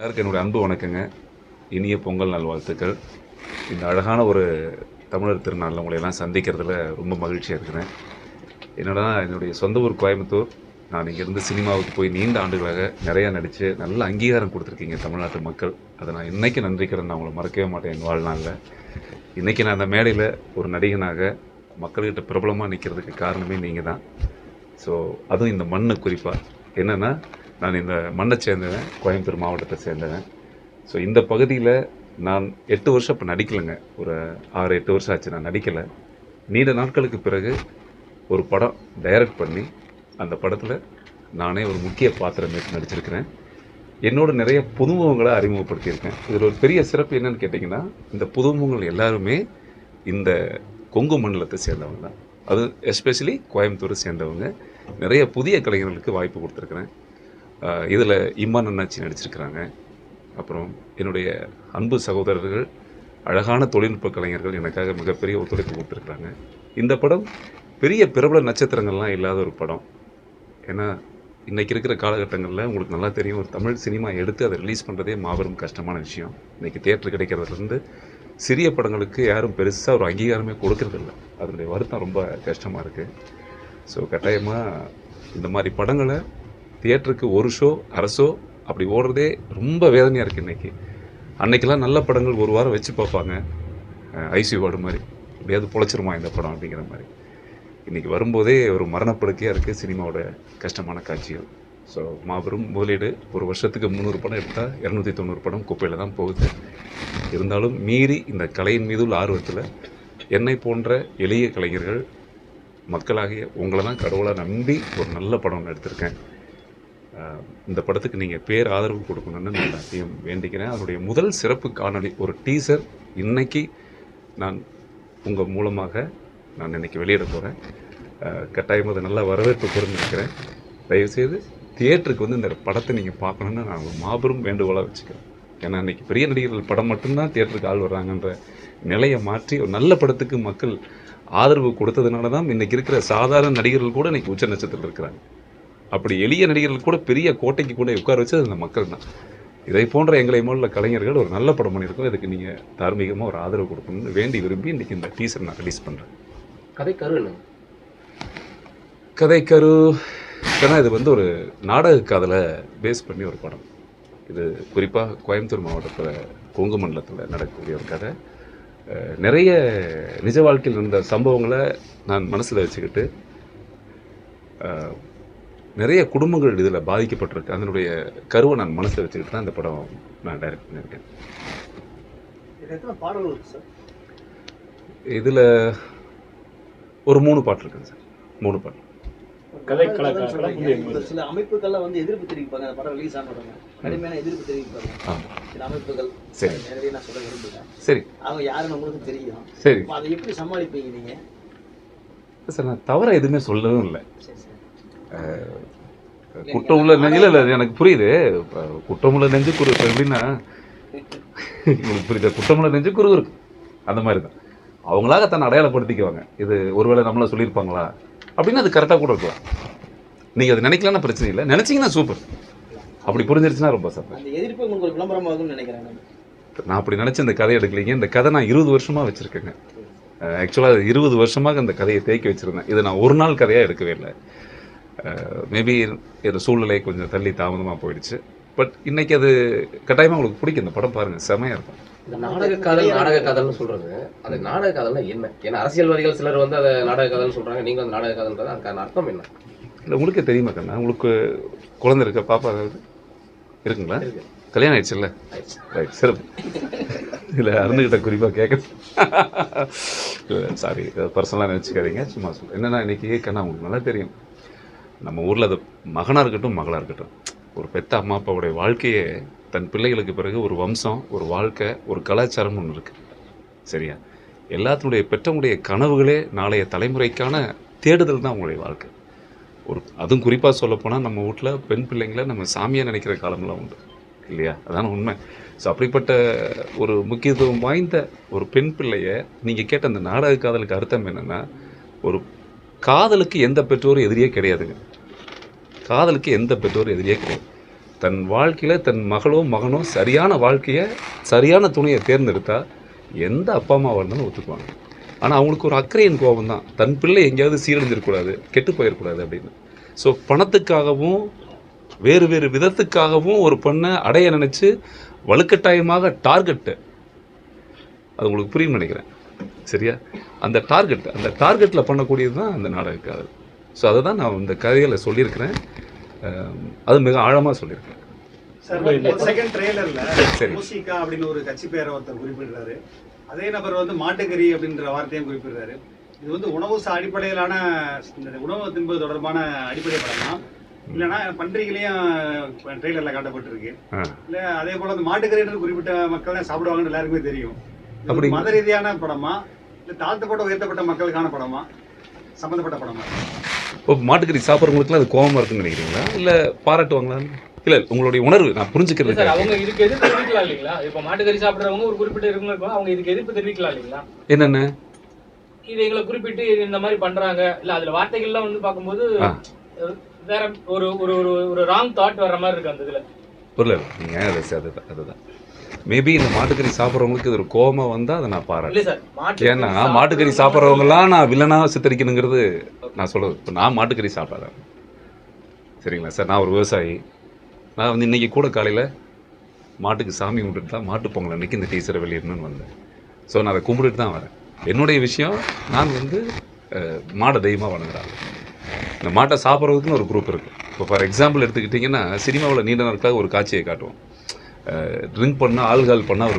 எல்லாருக்கும் என்னுடைய அன்பு வணக்கங்க. இனிய பொங்கல் நல்வாழ்த்துக்கள். இந்த அழகான ஒரு தமிழர் திருநாளில் உங்களை எல்லாம் சந்திக்கிறதுல ரொம்ப மகிழ்ச்சியாக இருக்கிறேன். என்னுடைய சொந்த ஊர் கோயம்புத்தூர். நான் இங்கேருந்து சினிமாவுக்கு போய் நீண்ட ஆண்டுகளாக நிறையா நடித்து நல்ல அங்கீகாரம் கொடுத்துருக்கீங்க தமிழ்நாட்டு மக்கள். அதை நான் இன்றைக்கி நன்றிக்கிறேன். நான் உங்களை மறக்கவே மாட்டேன் என் வாழ்நாளில். இன்றைக்கி நான் அந்த மேடையில் ஒரு நடிகனாக மக்கள்கிட்ட பிரபலமாக நிற்கிறதுக்கு காரணமே நீங்கள் தான். ஸோ அதுவும் இந்த மண்ணு குறிப்பாக என்னென்னா, நான் இந்த மண்ணை சேர்ந்தவன், கோயம்புத்தூர் மாவட்டத்தை சேர்ந்தவன். ஸோ இந்த பகுதியில் நான் 8 வருஷம் இப்போ நடிக்கலைங்க. ஒரு 6-8 வருஷம் ஆச்சு நான் நடிக்கலை. நீண்ட நாட்களுக்கு பிறகு ஒரு படம் டைரக்ட் பண்ணி அந்த படத்தில் நானே ஒரு முக்கிய பாத்திரம் ஏற்று நடிச்சிருக்கிறேன். என்னோட நிறைய புதுமுகங்களை அறிமுகப்படுத்தியிருக்கேன். இதில் ஒரு பெரிய சிறப்பு என்னன்னு கேட்டிங்கன்னா, இந்த புதுமுகங்கள் எல்லாருமே இந்த கொங்கு மண்டலத்தை சேர்ந்தவங்க தான். அது எஸ்பெஷலி கோயம்புத்தூரை சேர்ந்தவங்க. நிறைய புதிய கலைஞர்களுக்கு வாய்ப்பு கொடுத்துருக்குறேன். இதில் இம்மான் அண்ணாச்சி நடிச்சிருக்கிறாங்க. அப்புறம் என்னுடைய அன்பு சகோதரர்கள், அழகான தொழில்நுட்ப கலைஞர்கள் எனக்காக மிகப்பெரிய ஒத்துழைப்பு கொடுத்துருக்குறாங்க. இந்த படம் பெரிய பிரபல நட்சத்திரங்கள்லாம் இல்லாத ஒரு படம். ஏன்னா இன்றைக்கி இருக்கிற காலகட்டங்களில் உங்களுக்கு நல்லா தெரியும், ஒரு தமிழ் சினிமா எடுத்து அதை ரிலீஸ் பண்ணுறதே மாபெரும் கஷ்டமான விஷயம். இன்றைக்கி தியேட்டர் கிடைக்கிறதுலேருந்து சிறிய படங்களுக்கு யாரும் பெருசாக ஒரு அங்கீகாரமே கொடுக்கறதில்ல. அதனுடைய வருத்தம் ரொம்ப கஷ்டமாக இருக்குது. ஸோ கட்டாயமாக இந்த மாதிரி படங்களை தியேட்டருக்கு ஒரு ஷோ அரை ஷோ அப்படி ஓடுறதே ரொம்ப வேதனையாக இருக்குது இன்றைக்கி. அன்றைக்கெல்லாம் நல்ல படங்கள் ஒரு வாரம் வச்சு பார்ப்பாங்க, ஐசியூ வார்டு மாதிரி, எப்படியாவது பொழைச்சிருமா இந்த படம் அப்படிங்கிற மாதிரி. இன்றைக்கி வரும்போதே ஒரு மரணப்படுக்கையாக இருக்குது சினிமாவோட கஷ்டமான காட்சிகள். ஸோ மாபெரும் முதலீடு. ஒரு வருஷத்துக்கு 300 படம் எடுத்தால் 290 படம் குப்பையில் தான் போகுது. இருந்தாலும் மீறி இந்த கலையின் மீது உள்ள ஆர்வத்தில் என்னை போன்ற எளிய கலைஞர்கள், மக்களாகிய உங்களை தான் கடவுளாக நம்பி ஒரு நல்ல படம் எடுத்திருக்கேன். இந்த படத்துக்கு நீங்கள் பேர் ஆதரவு கொடுக்கணுன்னு நான் எல்லாத்தையும் வேண்டிக்கிறேன். அதனுடைய முதல் சிறப்பு காணொளி, ஒரு டீசர் இன்றைக்கி நான் உங்கள் மூலமாக நான் இன்றைக்கி வெளியிட போகிறேன். கட்டாயம் அதை நல்லா வரவேற்பு பெறுன்னு தயவுசெய்து தியேட்டருக்கு வந்து இந்த படத்தை நீங்கள் பார்க்கணுன்னு நான் ஒரு மாபெரும் வேண்டுகோளாக வச்சுக்கிறேன். ஏன்னா இன்றைக்கி பெரிய நடிகர்கள் படம் மட்டும்தான் தியேட்டருக்கு ஆள் வர்றாங்கன்ற நிலையை மாற்றி ஒரு நல்ல படத்துக்கு மக்கள் ஆதரவு கொடுத்ததுனால தான் இன்றைக்கி இருக்கிற சாதாரண நடிகர்கள் கூட இன்றைக்கி உச்ச நட்சத்திரத்தில் இருக்கிறாங்க. அப்படி எளிய நடிகர்கள் கூட பெரிய கோட்டைக்கு கூட உட்கார வச்சது அந்த மக்கள் தான். இதை போன்ற எங்களை போல கலைஞர்கள் ஒரு நல்ல படம் பண்ணியிருக்கோம். இதுக்கு நீங்கள் தார்மீகமாக ஒரு ஆதரவு கொடுக்கணும்னு வேண்டி விரும்பி இன்றைக்கி இந்த டீசர் நான் ரிலீஸ் பண்ணுறேன். கதைக்கரு ஏன்னா இது வந்து ஒரு நாடக காதலை பேஸ் பண்ணி ஒரு படம். இது குறிப்பாக கோயம்புத்தூர் மாவட்டத்தில் கொங்கு மண்டலத்தில் நடக்கக்கூடிய ஒரு கதை. நிறைய நிஜ வாழ்க்கையில் இருந்த சம்பவங்களை நான் மனசில் வச்சுக்கிட்டு, நிறைய குடும்பங்கள் இதில் பாதிக்கப்பட்டிருக்கு. அதனுடைய கருவை நான் மனசில் வச்சுக்கிட்டு தான் இந்த படம் நான் டைரக்ட் பண்ணியிருக்கேன். இதில் ஒரு 3 பாட்டு இருக்குங்க சார். 3 பாட்டு. சில அமைப்புகள்ல வந்து எதிர்ப்பு தெரிவிப்பாங்க, அந்த படம் ரிலீஸ் ஆனவங்க கடுமையான எதிர்ப்பு தெரிவிப்பாங்க. சில அமைப்புகள் சரி நிறைய நான் சொல்ல விரும்புகிறேன். சரி, அவங்க யாருன்னு உங்களுக்கு தெரியும். சரி, அதை எப்படி சமாளிப்பீங்க நீங்க? சார் நான் தவற எதுவுமே சொல்லவும் இல்லை. குற்றம் உள்ள நெஞ்சில் இல்லை, எனக்கு புரியுது. குற்றமுள்ள நெஞ்சு குரு எப்படின்னா உங்களுக்கு புரியுது, குற்றமுள்ள நெஞ்சு குரு இருக்கு, அந்த மாதிரி தான். அவங்களாக தன்னை அடையாளப்படுத்திக்குவாங்க. இது ஒருவேளை நம்மளை சொல்லியிருப்பாங்களா அப்படின்னு அது கரெக்டாக கூட இருக்கலாம். நீங்கள் அது நினைக்கலாம்னா பிரச்சனை இல்லை, நினச்சிங்கன்னா சூப்பர். அப்படி புரிஞ்சிருச்சுன்னா ரொம்ப சார். அந்த எதிர்ப்பு உங்களுக்கு விளம்பரமாகும்னு நினைக்கிறேன். நான் அப்படி நினச்சி இந்த கதையை எடுக்கலைங்க. இந்த கதை நான் 20 வருஷமாக வச்சுருக்கேங்க. ஆக்சுவலாக 20 வருஷமாக இந்த கதையை தேக்கி வச்சுருந்தேன். இது நான் ஒரு நாள் கதையாக எடுக்கவே இல்லை. மேபி இந்த சூழ்நிலை கொஞ்சம் தள்ளி தாமதமாக போயிடுச்சு. பட் இன்றைக்கி அது கட்டாயமாக உங்களுக்கு பிடிக்கும். இந்த படம் பாருங்கள், செமையாக இருக்கும். இந்த நாடக காதல்னு சொல்றது, அது நாடக காதல்னா என்ன? ஏன்னா அரசியல்வாதிகள் சிலர் வந்து அதை நாடக காதல்னு சொல்றாங்க, நீங்க வந்து நாடக காதல்ன்றது அதுக்கான அர்த்தம் என்ன? இல்லை உங்களுக்கே தெரியுமா கண்ணா? உங்களுக்கு குழந்தை இருக்க, பாப்பா இருக்குங்களா? கல்யாணம் ஆயிடுச்சுல்ல? ரைட், சிறப்பு. இல்லை அருந்துகிட்ட குறிப்பாக கேட்க சாரி, பர்சனலாக நினச்சிக்காதீங்க, சும்மா சொல்லுங்கள். என்னென்னா இன்றைக்கி கண்ணா உங்களுக்கு நல்லா தெரியும், நம்ம ஊரில் அது மகனாக இருக்கட்டும் மகளாக இருக்கட்டும், ஒரு பெத்த அம்மா அப்பாவுடைய வாழ்க்கையே தன் பிள்ளைகளுக்கு பிறகு ஒரு வம்சம், ஒரு வாழ்க்கை, ஒரு கலாச்சாரம்னு ஒன்று இருக்குது. சரியா? எல்லாத்தினுடைய பெற்றவங்களுடைய கனவுகளே நாளைய தலைமுறைக்கான தேடுதல் தான் அவங்களுடைய வாழ்க்கை. அதுவும் குறிப்பாக சொல்லப்போனால் நம்ம வீட்டில் பெண் பிள்ளைங்களை நம்ம சாமியாக நினைக்கிற காலமெல்லாம் உண்டு இல்லையா? அதான உண்மை. ஸோ அப்படிப்பட்ட ஒரு முக்கியத்துவம் வாய்ந்த ஒரு பெண் பிள்ளையை நீங்கள் கேட்ட அந்த நாடக காதலுக்கு அர்த்தம் என்னென்னா, ஒரு காதலுக்கு எந்த பெற்றோரும் எதிரியே கிடையாதுங்க. காதலுக்கு எந்த பெற்றோரும் எதிரியே கிடையாது. தன் வாழ்க்கையில் தன் மகளோ மகனோ சரியான வாழ்க்கையை சரியான துணையை தேர்ந்தெடுத்தா எந்த அப்பா அம்மாவாக இருந்தாலும் ஒத்துக்குவாங்க. ஆனால் அவங்களுக்கு ஒரு அக்கறையின் கோபம் தான், தன் பிள்ளை எங்கேயாவது சீரழிஞ்சிடக்கூடாது, கெட்டு போயிடக்கூடாது அப்படின்னு. ஸோ பணத்துக்காகவும் வேறு வேறு விதத்துக்காகவும் ஒரு பெண்ணை அடைய நினச்சி வலுக்கட்டாயமாக டார்கெட்டு, அது உங்களுக்கு புரியும் நினைக்கிறேன் சரியா, அந்த டார்கெட்டில் பண்ணக்கூடியது தான் அந்த நாடக காதல். ஸோ அதை தான் நான் இந்த கதையில் சொல்லியிருக்கிறேன். அது மிக ஆழமாக சொல்லியிருக்கேன். செகண்ட் ட்ரெய்லர்ல சரி. மூசிகா அப்படின்னு ஒரு கட்சி பேரை ஒருத்தர் குறிப்பிடுறாரு. அதே நபர் வந்து மாட்டுக்கறி அப்படின்ற வார்த்தையும் குறிப்பிடுறாரு. இது வந்து உணவு அடிப்படையிலான இந்த உணவு தின்பது தொடர்பான அடிப்படை படமா, இல்லைன்னா பன்றிகளையும் ட்ரெய்லர்ல காட்டப்பட்டிருக்கு. இல்ல அதே போல அந்த மாட்டுக்கறின்றது குறிப்பிட்ட மக்கள் தான் சாப்பிடுவாங்கன்னு எல்லாருக்குமே தெரியும். அப்படி மத ரீதியான படமா, இல்ல தாழ்த்தப்பட்ட உயர்த்தப்பட்ட மக்களுக்கான படமா, சம்பந்தப்பட்ட படமா? இப்போ மாட்டுக்கறி சாப்பிட்றவங்களுக்குலாம் அது கோபமாக இருக்குன்னு நினைக்கிறீங்களா, இல்லை பாராட்டுவாங்களா? இல்லை, உங்களுடைய உணர்வு நான் புரிஞ்சுக்கிறது. சார், அவங்க இதுக்கு எதிர்ப்பு தெரிவிக்கலாம் இல்லைங்களா? இப்போ மாட்டுக்கறி சாப்பிட்றவங்க ஒரு குறிப்பிட்ட இருக்கவங்க அவங்க இதுக்கு எதிர்ப்பு தெரிவிக்கலாம் இல்லைங்களா? என்னென்ன இது எங்களை குறிப்பிட்டு இந்த மாதிரி பண்றாங்க இல்ல, அதுல வார்த்தைகள்லாம் வந்து பார்க்கும்போது வேற ஒரு ஒரு ஒரு ராங் தாட் வர்ற மாதிரி இருக்கு அந்த இதுல. புரியல நீங்கள் அதுதான் மேபி இந்த மாட்டுக்கறி சாப்பிட்றவங்களுக்கு இது ஒரு கோபமாக வந்தால் அதை நான் பாராட்டு. இல்லை சார், ஏன்னா மாட்டுக்கறி சாப்பிட்றவங்கலாம் நான் வில்லனாக சித்தரிக்கணுங்கிறது நான் சொல்கிறது. இப்போ நான் மாட்டுக்கறி சாப்பிடாதேன் சரிங்களா சார், நான் ஒரு விவசாயி. நான் வந்து இன்றைக்கி கூட காலையில் மாட்டுக்கு சாமி கும்பிட்டுட்டு தான் மாட்டு பொங்கல் அன்றைக்கி இந்த டீச்சரை வெளியிடணும்னு வந்தேன். ஸோ நான் அதை கும்பிட்டுட்டு தான் வரேன். என்னுடைய விஷயம், நான் வந்து மாடை தெய்வமாக வணங்குறாங்க. இந்த மாட்டை சாப்பிட்றதுக்குன்னு ஒரு குரூப் இருக்குது. இப்போ ஃபார் எக்ஸாம்பிள் எடுத்துக்கிட்டிங்கன்னா, சினிமாவில் நீண்ட நாட்களாக ஒரு காட்சியை காட்டுவோம். ட்ரிங்க் பண்ணால் ஆல்கால் பண்ணால்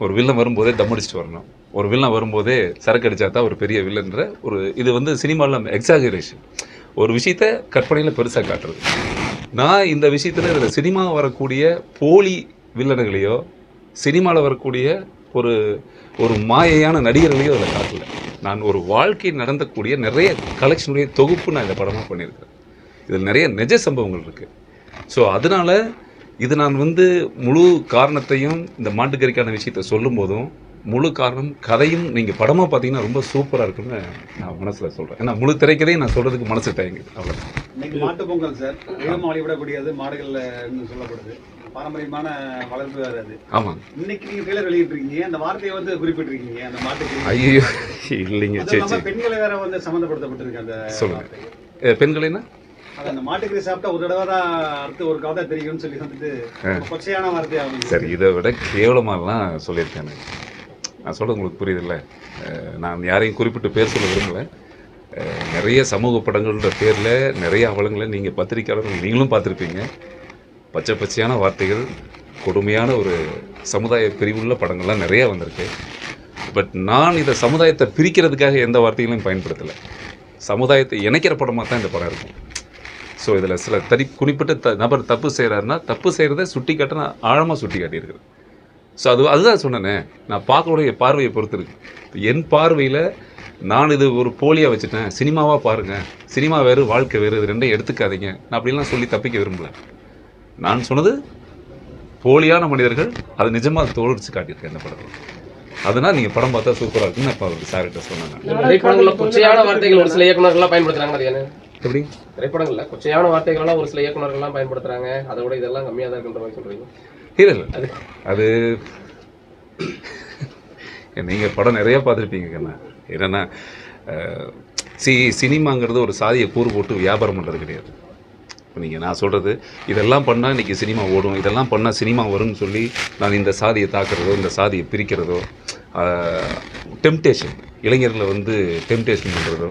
ஒரு வில்லன் வரும்போதே தம் அடிச்சுட்டு வரணும், ஒரு வில்லன் வரும்போதே சரக்கு அடித்தா தான் ஒரு பெரிய வில்லன்ற ஒரு இது வந்து சினிமாவில் எக்ஸாகரேஷன், ஒரு விஷயத்த கற்பனையில் பெருசாக காட்டுறது. நான் இந்த விஷயத்தில் இதில் சினிமா வரக்கூடிய போலி வில்லன்களையோ சினிமாவில் வரக்கூடிய ஒரு ஒரு மாயையான நடிகர்களையோ அதில் காட்டல. நான் ஒரு வாழ்க்கை நடந்தக்கூடிய நிறைய கலெக்ஷனுடைய தொகுப்பு நான் இந்த படமாக பண்ணியிருக்கிறேன். இதில் நிறைய நிஜ சம்பவங்கள் இருக்குது. ஸோ அதனால் இது நான் வந்து முழு காரணத்தையும் இந்த மாட்டுக்கறிக்கான விஷயத்தை சொல்லும் போதும் முழு காரணம் கதையும் நீங்கள் படமாக பார்த்தீங்கன்னா ரொம்ப சூப்பராக இருக்குன்னு நான் மனசில் சொல்கிறேன். ஏன்னா முழு திரைக்கதையும் நான் சொல்கிறதுக்கு மனசு தயங்குது. அவ்வளோ இன்னைக்கு மாட்டு பொங்கல் சார், தெய்வம் வழிபடக்கூடியது மாடுகள்ல சொல்லப்படுது, பாரம்பரியமான வளர்ப்பு வேறு அது. ஆமாம், இன்னைக்கு நீங்கள் ட்ரெய்லர் வெளியிட்டிருக்கீங்க, அந்த வார்த்தையை வந்து குறிப்பிட்டிருக்கீங்க அந்த மாட்டுக்கு. ஐயோ இல்லைங்க, சரி சரி, பெண்களை வேற வந்து சம்மந்தப்படுத்தப்பட்டிருக்கு அந்த சொல்லுங்கள். பெண்கள் என்ன அந்த மாட்டுக்கறி சாப்பிட்டா ஒரு தடவை தான் அடுத்து ஒரு கதை தெரியும்னு சொல்லி வந்துட்டு கொச்சையான வார்த்தையாக. சரி, இதை விட கேவலமாகலாம் சொல்லியிருக்கேன். நான் சொல்கிறது உங்களுக்கு புரியுதில்ல. நான் யாரையும் குறிப்பிட்டு பேர் சொல்ல விரும்பலை. நிறைய சமூக படங்கள்ன்ற பேரில் நிறைய அவலங்களை நீங்கள் பத்திரிக்கையாளர்கள் நீங்களும் பார்த்துருப்பீங்க. பச்சை பச்சையான வார்த்தைகள், கொடுமையான ஒரு சமுதாய பிரிவுள்ள படங்கள்லாம் நிறையா வந்திருக்கு. பட் நான் இதை சமுதாயத்தை பிரிக்கிறதுக்காக எந்த வார்த்தைகளையும் பயன்படுத்தலை. சமுதாயத்தை இணைக்கிற படமாக தான் இந்த படம் இருக்கும். ஸோ இதில் சில குறிப்பிட்ட நபர் தப்பு செய்கிறாருன்னா தப்பு செய்கிறத சுட்டி காட்ட நான் ஆழமாக சுட்டி காட்டியிருக்கிறேன். ஸோ அதுதான் சொன்னேனே, நான் பார்க்கக்கூடிய பார்வையை பொறுத்து இருக்கு. என் பார்வையில் நான் இது ஒரு போலியாக வச்சுட்டேன், சினிமாவாக பாருங்கள், சினிமா வேறு வாழ்க்கை வேறு, இது ரெண்டையும் எடுத்துக்காதீங்க, நான் அப்படிலாம் சொல்லி தப்பிக்க விரும்பலை. நான் சொன்னது போலியான மனிதர்கள், அது நிஜமாக தோல்விச்சு காட்டியிருக்கேன் இந்த படத்தில். அதனால் நீங்கள் படம் பார்த்தா சூப்பராக இருக்குன்னு இப்போ அவருக்கு சார்கிட்ட சொன்னாங்க. திரைப்படங்களில் கொச்சையான வார்த்தைகள் ஒரு சில இயக்குநர்கள்லாம் பயன்படுத்துகிறாங்க. அது என்ன எப்படி திரைப்படங்களில் கொச்சையான வார்த்தைகள்லாம் ஒரு சில இயக்குநர்கள்லாம் பயன்படுத்துகிறாங்க, அதை விட இதெல்லாம் கம்மியாக தான் இருக்குன்ற மாதிரி சொல்கிறீங்க? இல்லை அது நீங்கள் படம் நிறையா பார்த்துருப்பீங்க கண்ணா. என்னென்னா சினிமாங்கிறது ஒரு சாதியை கூறு போட்டு வியாபாரம் பண்ணுறது கிடையாது. இப்போ நீங்கள் நான் சொல்கிறது இதெல்லாம் பண்ணால் இன்றைக்கி சினிமா ஓடும், இதெல்லாம் பண்ணால் சினிமா வரும்னு சொல்லி நான் இந்த சாதியை தாக்குறதோ இந்த சாதியை பிரிக்கிறதோ, டெம்டேஷன் இளைஞர்களை வந்து டெம்டேஷன் பண்ணுறதோ,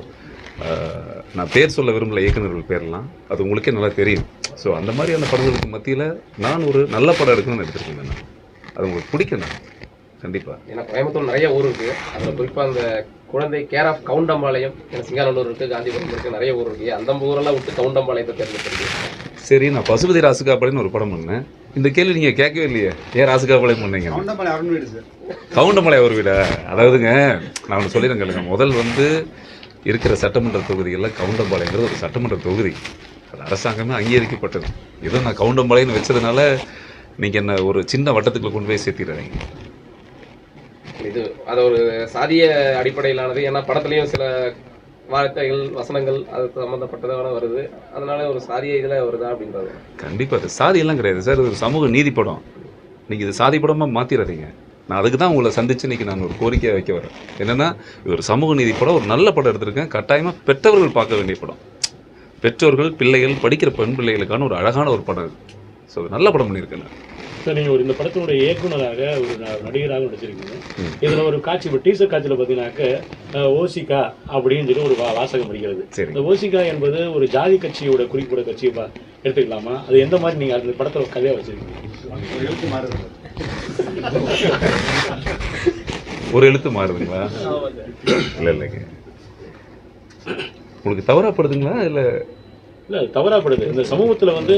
நான் பேர் சொல்ல விரும்பல இயக்குநர்கள் பேர்லாம், அது உங்களுக்கே நல்லா தெரியும். ஸோ அந்த மாதிரியான படங்களுக்கு மத்தியில் நான் ஒரு நல்ல படம் எடுக்கணும்னு எடுத்துருக்கேன். நான் அது உங்களுக்கு பிடிக்கணும் கண்டிப்பாக. ஏன்னா கோயம்புத்தூர் நிறைய ஊர் இருக்குது, அதில் குறிப்பாக அந்த குழந்தை கேர் ஆஃப் கவுண்டம்பாளையம், சிங்காநல்லூர் இருக்குது, காந்திபுரம் இருக்குது, நிறைய ஊர் இருக்குது. அந்த ஊரெல்லாம் விட்டு கவுண்டம்பாளையத்தை தேர்ந்தெடுத்துருக்கு. சரி, நான் பசுபதி ராசுகாபாளையம்னு ஒரு படம் பண்ணேன். இந்த கேள்வி நீங்கள் கேட்கவே இல்லையே, ஏன் ராசுகாபாளையம் பண்ணீங்க? கவுண்டம்பாளையம் ஒரு வீடா? அதாவதுங்க நான் ஒன்று சொல்லிடுங்க, முதல் வந்து இருக்கிற சட்டமன்ற தொகுதிகளில் கவுண்டம்பாளையங்கிறது ஒரு சட்டமன்ற தொகுதி, அது அரசாங்கமே அங்கீகரிக்கப்பட்டது. ஏதோ நான் கவுண்டம்பாளையம்னு வச்சதுனால நீங்கள் என்ன ஒரு சின்ன வட்டத்துக்குள்ள கொண்டு போய் சேர்த்திடுறீங்க. இது அது ஒரு சாதிய அடிப்படையிலானது. ஏன்னா படத்துலையும் சில வார்த்தைகள் வசனங்கள் அது சம்மந்தப்பட்டதான வருது, அதனால ஒரு சாதிய இதில் வருதா அப்படின்றது. கண்டிப்பாக அது சாதியெல்லாம் கிடையாது சார், இது ஒரு சமூக நீதி படம். நீங்கள் இது சாதி படமாக மாற்றிடாதீங்க. நான் அதுக்கு தான் உங்களை சந்தித்து இன்றைக்கி நான் ஒரு கோரிக்கையை வைக்க வரேன். என்னென்னா, இது ஒரு சமூக நீதி படம், ஒரு நல்ல படம் எடுத்திருக்கேன். கட்டாயமாக பெற்றவர்கள் பார்க்க வேண்டிய படம். பெற்றோர்கள், பிள்ளைகள், படிக்கிற பெண் பிள்ளைகளுக்கான ஒரு அழகான ஒரு படம் இது. ஸோ நல்ல படம் பண்ணியிருக்கேன் நான். சார், நீங்கள் ஒரு இந்த படத்தினுடைய இயக்குனராக ஒரு நடிகராக நடிச்சிருக்கீங்க. இதில் ஒரு காட்சி, இப்போ டீசர் காட்சியில் பார்த்தீங்கன்னாக்க ஓசிகா அப்படின்னு சொல்லி ஒரு வாசகம் படிக்கிறது. சரி, இந்த ஓசிகா என்பது ஒரு ஜாதி கட்சியோட குறிப்பிட கட்சியை எடுத்துக்கலாமா? அது எந்த மாதிரி நீங்கள் அந்த படத்தை கதையாக வச்சுருக்கீங்க? ஒரு எழுத்து மாறுது. ஒரு எழுத்து மாறுதுங்களா? இல்லை இல்லைங்க, உங்களுக்கு தவறாப்படுதுங்களா? இல்லை இல்லை, அது தவறாப்படுது. இந்த சமூகத்தில் வந்து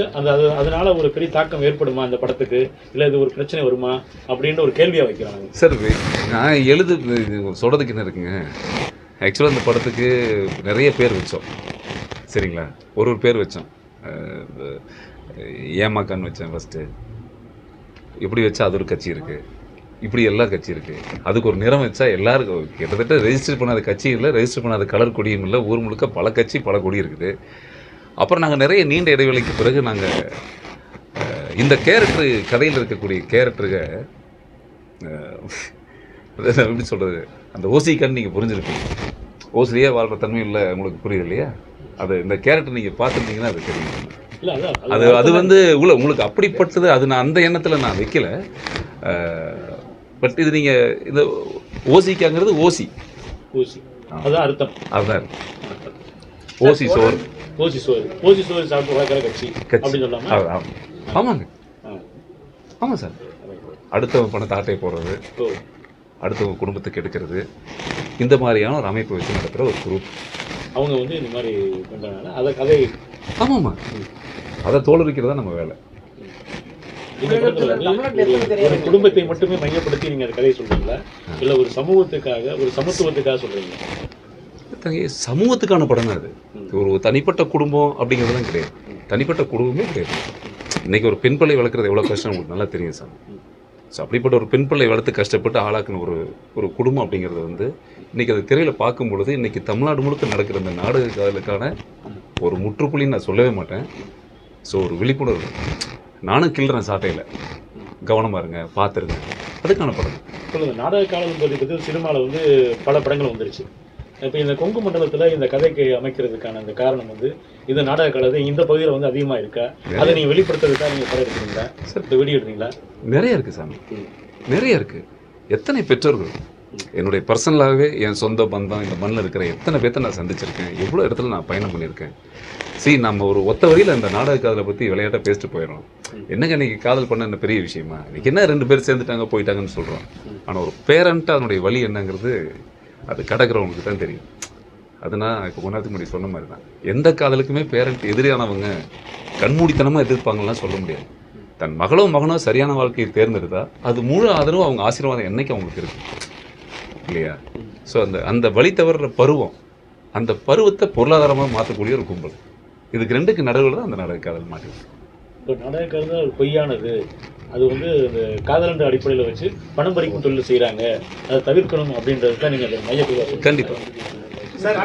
அதனால ஒரு பெரிய தாக்கம் ஏற்படுமா இந்த படத்துக்கு, இல்லை இது ஒரு பிரச்சனை வருமா அப்படின்ற ஒரு கேள்வியாக வைக்கிறாங்க சார். நான் சொல்கிறதுக்கு என்ன இருக்குங்க, ஆக்சுவலாக இந்த படத்துக்கு நிறைய பேர் வச்சோம், சரிங்களா? ஒரு பேர் வச்சோம். ஏமாக்கான்னு வச்சேன் ஃபஸ்ட்டு. இப்படி வச்சா அது ஒரு கட்சி இருக்குது, இப்படி எல்லா கட்சி இருக்குது. அதுக்கு ஒரு நிறம் வச்சா எல்லாருக்கும் கிட்டத்தட்ட ரெஜிஸ்டர் பண்ணாத கட்சி இல்லை, ரெஜிஸ்டர் பண்ணாத கலர் கொடியும் இல்லை. ஊர் முழுக்க பல கட்சி பல கொடி இருக்குது. அப்புறம் நாங்கள் நிறைய நீண்ட இடைவெளிக்கு பிறகு நாங்கள் இந்த கேரக்டரு, கதையில் இருக்கக்கூடிய கேரக்டருங்க எப்படி சொல்கிறது, அந்த ஓசிக்கான்னு நீங்கள் புரிஞ்சுருப்பீங்க. ஓசிலியே வாழ்கிற தன்மை இல்லை, உங்களுக்கு புரியுது இல்லையா? அது இந்த கேரக்டர் நீங்கள் பார்த்துருந்தீங்கன்னா அது தெரியும். அது வந்து உங்களுக்கு அப்படிப்பட்டது. அது நான் அந்த எண்ணத்தில் நான் வைக்கல. பட் இது நீங்கள் இந்த ஓசிக்காங்கிறது ஓசி அதுதான் அர்த்தம். அதுதான் ஓசி சோறு, ஓசி சோறு சாப்பிட்டு வளர்க்குற கட்சி அப்படின்னு சொல்லாமல். ஆமாங்க, ஆமாம் சார். அடுத்தவங்க பணத்தை ஆட்டை போடுறது, அடுத்தவங்க குடும்பத்துக்கு எடுக்கிறது, இந்த மாதிரியான ஒரு அமைப்பு வச்சு நடத்துகிற ஒரு குரூப். அவங்க வந்து இந்த மாதிரி பண்ணுறாங்க. அதை கதை. ஆமாம்மா, அதை தோலுரிக்கிறது தான் நம்ம வேலை. ஒரு குடும்பத்தை மட்டுமே மையப்படுத்தி நீங்கள் அந்த கதையை சொல்கிறீங்களா, இல்லை ஒரு சமூகத்துக்காக, ஒரு சமத்துவத்துக்காக சொல்கிறீங்க? சமூகத்துக்கான படம் தான் அது. ஒரு தனிப்பட்ட குடும்பம் அப்படிங்கிறதுலாம் கிடையாது. தனிப்பட்ட குடும்பமே கிடையாது. இன்றைக்கி ஒரு பெண் பிள்ளை வளர்க்குறது எவ்வளோ கஷ்டம் உங்களுக்கு நல்லா தெரியும் சார். ஸோ அப்படிப்பட்ட ஒரு பெண் பிள்ளை வளர்த்து கஷ்டப்பட்டு ஆளாக்குன ஒரு குடும்பம் அப்படிங்கிறது வந்து இன்றைக்கி அது திரையில் பார்க்கும் பொழுது இன்றைக்கி தமிழ்நாடு முழுக்க நடக்கிற இந்த நாடக காதலுக்கான ஒரு முற்றுப்புள்ளின்னு நான் சொல்லவே மாட்டேன். ஸோ ஒரு விழிப்புணர்வு. நானும் கிள்றேன் சாட்டையில், கவனமாக இருங்க, பார்த்துருங்க, அதுக்கான படம். சொல்லுங்கள். நாடக காலம் பற்றி சினிமாவில் வந்து பல படங்கள் வந்துருச்சு. இப்போ இந்த கொங்கு மண்டலத்தில் இந்த கதைக்கு அமைக்கிறதுக்கான அந்த காரணம் வந்து இந்த நாடக காலத்தை இந்த பகுதியில் வந்து அதிகமாக இருக்கா? அதை நீங்கள் வெளிப்படுத்துறதுக்காக நீங்கள் படம் எடுக்கிறீங்களா சார்? இப்போ வெளியே எடுறீங்களா? நிறைய இருக்குது சாமி, நிறைய இருக்குது. எத்தனை பெற்றோர்கள், என்னுடைய பர்சனலாகவே என் சொந்த பந்தம் இந்த மண்ணில் இருக்கிற எத்தனை பேர்த்த நான் சந்திச்சிருக்கேன், எவ்வளோ இடத்துல நான் பயணம் பண்ணியிருக்கேன். நம்ம ஒரு ஒத்த வரியில் அந்த நாடக காதலை பற்றி விளையாட்டாக பேசிட்டு போயிடறோம். என்னங்க இன்றைக்கி காதல் பண்ண என்ன பெரிய விஷயமா? இன்றைக்கி என்ன 2 பேர் சேர்ந்துட்டாங்க போயிட்டாங்கன்னு சொல்கிறோம். ஆனால் ஒரு பேரண்ட்டாக அதனுடைய வழி என்னங்கிறது அது கடக்கிறவங்களுக்கு தான் தெரியும். அதுனா இப்போ கொஞ்ச நேரத்துக்கு முன்னாடி சொன்ன மாதிரி தான், எந்த காதலுக்குமே பேரண்ட் எதிரியானவங்க கண்மூடித்தனமாக எதிர்ப்பாங்கலாம் சொல்ல முடியாது. தன் மகனோ சரியான வாழ்க்கையை தேர்ந்தெடுத்தா அது முழு ஆதரவும் அவங்க ஆசீர்வாதம் என்னைக்கு அவங்களுக்கு இருக்கு இல்லையா? ஸோ அந்த வழி தவறுற பருவம், அந்த பருவத்தை பொருளாதாரமாக மாற்றக்கூடிய ஒரு கும்பல். இதுக்கு 2க்கு நடுவில் தான் அந்த நாடக காதல் மாற்றி. இப்போ நாடக காதல் ஒரு பொய்யானது, அது வந்து இந்த காதலன்ற அடிப்படையில் வச்சு பணம் பறிக்கும் தொழில் செய்கிறாங்க, அதை தவிர்க்கணும் அப்படின்றது தான் நீங்கள் அதை மையத்தில். கண்டிப்பாக சார்,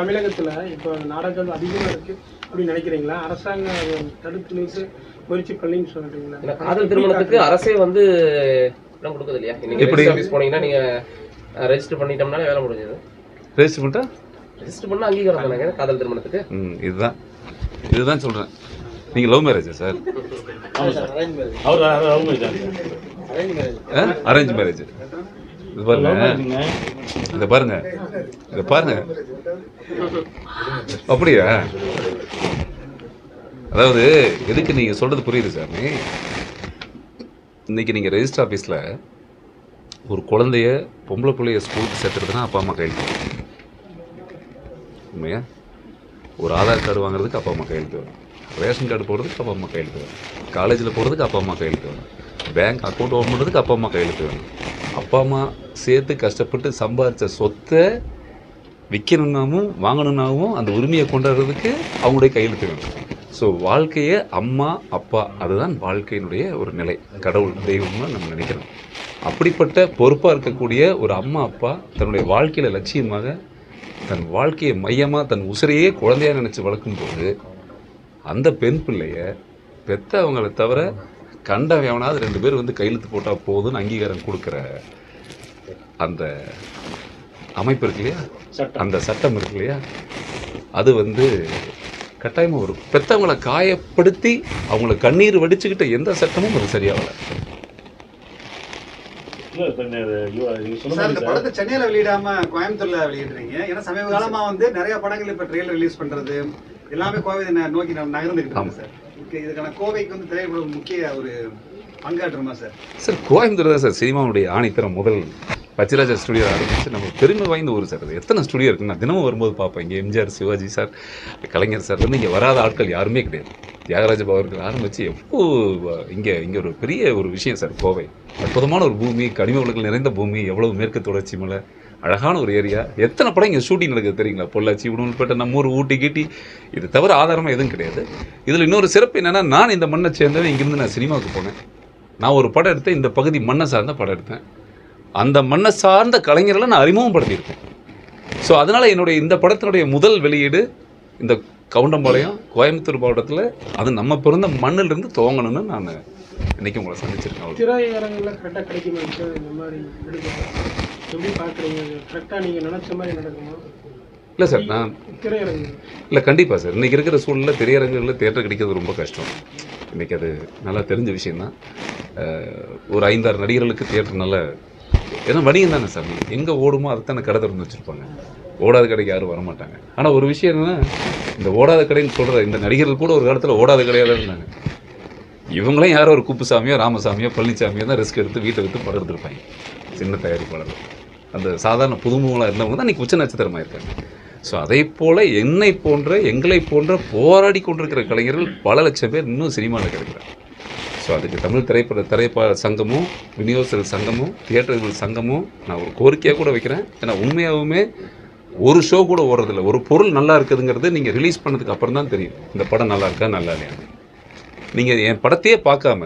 தமிழகத்தில் இப்போ நாடகம் அதிகமாக இருக்குது அப்படின்னு நினைக்கிறீங்களா? அரசாங்கம் தடுத்து நிறுத்த முயற்சி பண்ணின்னு சொல்றீங்களா? காதல் திருமணத்துக்கு அரசே வந்து இடம் கொடுக்குது இல்லையா? நீங்கள் ஆஃபீஸ் போனீங்கன்னா நீங்கள் ரெஜிஸ்டர் பண்ணிட்டோம்னாலே வேலை முடிஞ்சது. ரெஜிஸ்டர் பண்ணால் அங்கீகாரம் தானே காதல் திருமணத்துக்கு? இதுதான் சொல்கிறேன். நீங்கள் லவ் மேரேஜா சார்? Arrange marriage. இதை பாருங்க. அப்படியா? அதாவது எதுக்கு நீங்கள் சொல்கிறது புரியுது சாமி. இன்றைக்கி நீங்கள் ரெஜிஸ்டர் ஆஃபீஸில் ஒரு குழந்தைய, பொம்பளை பிள்ளைய ஸ்கூலுக்கு சேர்த்துறதுனா அப்பா அம்மா கையெழுத்து வேணும். உண்மையா? ஒரு ஆதார் கார்டு வாங்குறதுக்கு அப்பா அம்மா கையெழுத்து வேணும், ரேஷன் கார்டு போடுறதுக்கு அப்பா அம்மா கையெழுத்து வேணும், காலேஜில் போகிறதுக்கு அப்பா அம்மா கையெழுத்து வேணும், பேங்க் அக்கௌண்ட் ஓப்பன் பண்ணுறதுக்கு அப்பா அம்மா கையெழுத்து வேணும். அப்பா அம்மா சேர்த்து கஷ்டப்பட்டு சம்பாதிச்ச சொத்தை விற்கணுன்னாவும் வாங்கணுன்னாவும் அந்த உரிமையை கொண்டாடுறதுக்கு அவங்களுடைய கையெழுத்து வேணும். ஸோ வாழ்க்கையை அம்மா அப்பா, அதுதான் வாழ்க்கையினுடைய ஒரு நிலை. கடவுள் தெய்வம்னு நம்ம நினைக்கிறோம். அப்படிப்பட்ட பொறுப்பாக இருக்கக்கூடிய ஒரு அம்மா அப்பா தன்னுடைய வாழ்க்கையில் லட்சியமாக தன் வாழ்க்கையை மையமாக தன் உசிரையே குழந்தையாக நினச்சி வளர்க்கும்போது அந்த பெண் பிள்ளைய பெற்றவங்களை தவிர கண்டவனாவது 2 பேர் வந்து கையெழுத்து போட்டால் போதும்னு அங்கீகாரம் கொடுக்குற அந்த அமைப்பு இருக்கு இல்லையா, அந்த சட்டம் இருக்கு இல்லையா, அது வந்து கட்டாயமாக வரும். பெற்றவங்களை காயப்படுத்தி அவங்கள கண்ணீர் வடிச்சுக்கிட்ட எந்த சட்டமும் அது சரியாகல. சார், இந்த படத்தை சென்னையில வெளியிடாம கோயம்புத்தூர்ல வெளியிடுறீங்க. ஏன்னா சமீப காலமா வந்து நிறைய படங்கள் இப்ப ட்ரெயிலர் ரிலீஸ் பண்றது எல்லாமே கோவை நோக்கி நகர்ந்துகிட்டு இருக்கு சார். இதுக்கான கோவைக்கு வந்து திரைப்படம் முக்கிய ஒரு பங்காற்றுமா சார்? சார், கோயம்புத்தூர் தான் சார் சினிமாவுடைய ஆணித்தரம். முதல் பச்சராஜா ஸ்டுடியோ ஆரம்பிச்சு நம்ம பெருமை வாய்ந்த ஊர் சார். அது எத்தனை ஸ்டுடியோ இருக்குன்னு நான் தினமும் வரும்போது பார்ப்பேன். இங்கே எம்ஜிஆர், சிவாஜி சார், கலைஞர் சார் வந்து இங்கே வராத ஆட்கள் யாருமே கிடையாது. தியாகராஜ அவர்கள் ஆரம்பித்து எவ்வளோ இங்கே ஒரு பெரிய ஒரு விஷயம் சார். கோவை அற்புதமான ஒரு பூமி, கனிம வளங்கள் நிறைந்த பூமி, எவ்வளவு மேற்கு தொடர்ச்சி மலை, அழகான ஒரு ஏரியா. எத்தனை படம் இங்கே ஷூட்டிங் நடக்குது தெரியுங்களா? பொள்ளாச்சி, உடுமல்பேட்டை, நம்ம ஊர் ஊட்டி கீட்டி, இது தவிர ஆதாரமாக எதுவும் கிடையாது. இதில் இன்னொரு சிறப்பு என்னென்னா, நான் இந்த மண்ணை சேர்ந்தவன். இங்கேருந்து நான் சினிமாவுக்கு போனேன். நான் ஒரு படம் எடுத்தேன், இந்த பகுதி மண்ணை சார்ந்த படம் எடுத்தேன். அந்த மண்ணை சார்ந்த கலைஞர்களை நான் அறிமுகப்படுத்தியிருக்கேன். ஸோ அதனால் என்னுடைய இந்த படத்தினுடைய முதல் வெளியீடு இந்த கவுண்டம்பாளையம், கோயம்புத்தூர் மாவட்டத்தில், அது நம்ம பிறந்த மண்ணிலிருந்து துவங்கணும்னு நான் இன்றைக்கி உங்களை சந்திச்சிருக்கேன். திரையரங்கில் கரெக்டாக கிடைக்குமா சார்? இந்த மாதிரி எப்படி பார்க்குறீங்க? கரெக்டாக நீங்கள் நினச்ச மாதிரி நடக்குமா? இல்லை சார், நான் திரையரங்கு இல்லை கண்டிப்பாக சார். இன்றைக்கி இருக்கிற சூழலில் திரையரங்குகளில் தேட்டர் கிடைக்கிறது ரொம்ப கஷ்டம். இன்றைக்கி அது நல்லா தெரிஞ்ச விஷயந்தான். ஒரு 5-6 நடிகர்களுக்கு தியேட்டர் நல்ல, ஏன்னா வணிகம் தானே சார். எங்கே ஓடுமோ அதை தானே கடை திறந்து வச்சுருப்பாங்க. ஓடாத கடைக்கு யாரும் வரமாட்டாங்க. ஆனால் ஒரு விஷயம் என்னென்னா, இந்த ஓடாத கடைன்னு சொல்கிற இந்த நடிகர்கள் கூட ஒரு காலத்தில் ஓடாத கடையாக தான் இருந்தாங்க. இவங்களாம் யாரோ ஒரு குப்புசாமியோ, ராமசாமியோ, பழனிசாமியோ தான் ரிஸ்க் எடுத்து வீட்டை விட்டு படம் எடுத்துருப்பாங்க. சின்ன தயாரிப்பாளர்கள், அந்த சாதாரண புதுமுகங்களாக இருந்தவங்க தான் இன்றைக்கி உச்ச நட்சத்திரமாக இருக்காங்க. ஸோ அதே போல் என்னை போன்ற, எங்களை போன்ற போராடி கொண்டிருக்கிற கலைஞர்கள் பல லட்சம் பேர் இன்னும் சினிமாவில் கிடைக்கிறாங்க. ஸோ அதுக்கு தமிழ் திரைப்பட சங்கமும், விநியோகஸ்தர்கள் சங்கமும், தியேட்டர்கள் சங்கமும் நான் ஒரு கோரிக்கையாக கூட வைக்கிறேன். ஏன்னா உண்மையாகவுமே ஒரு ஷோ கூட ஓடுறதில்ல. ஒரு பொருள் நல்லா இருக்குதுங்கிறது நீங்கள் ரிலீஸ் பண்ணதுக்கு அப்புறம் தான் தெரியும் இந்த படம் நல்லா இருக்கா நல்லா இல்லையா. நீங்கள் என் படத்தையே பார்க்காம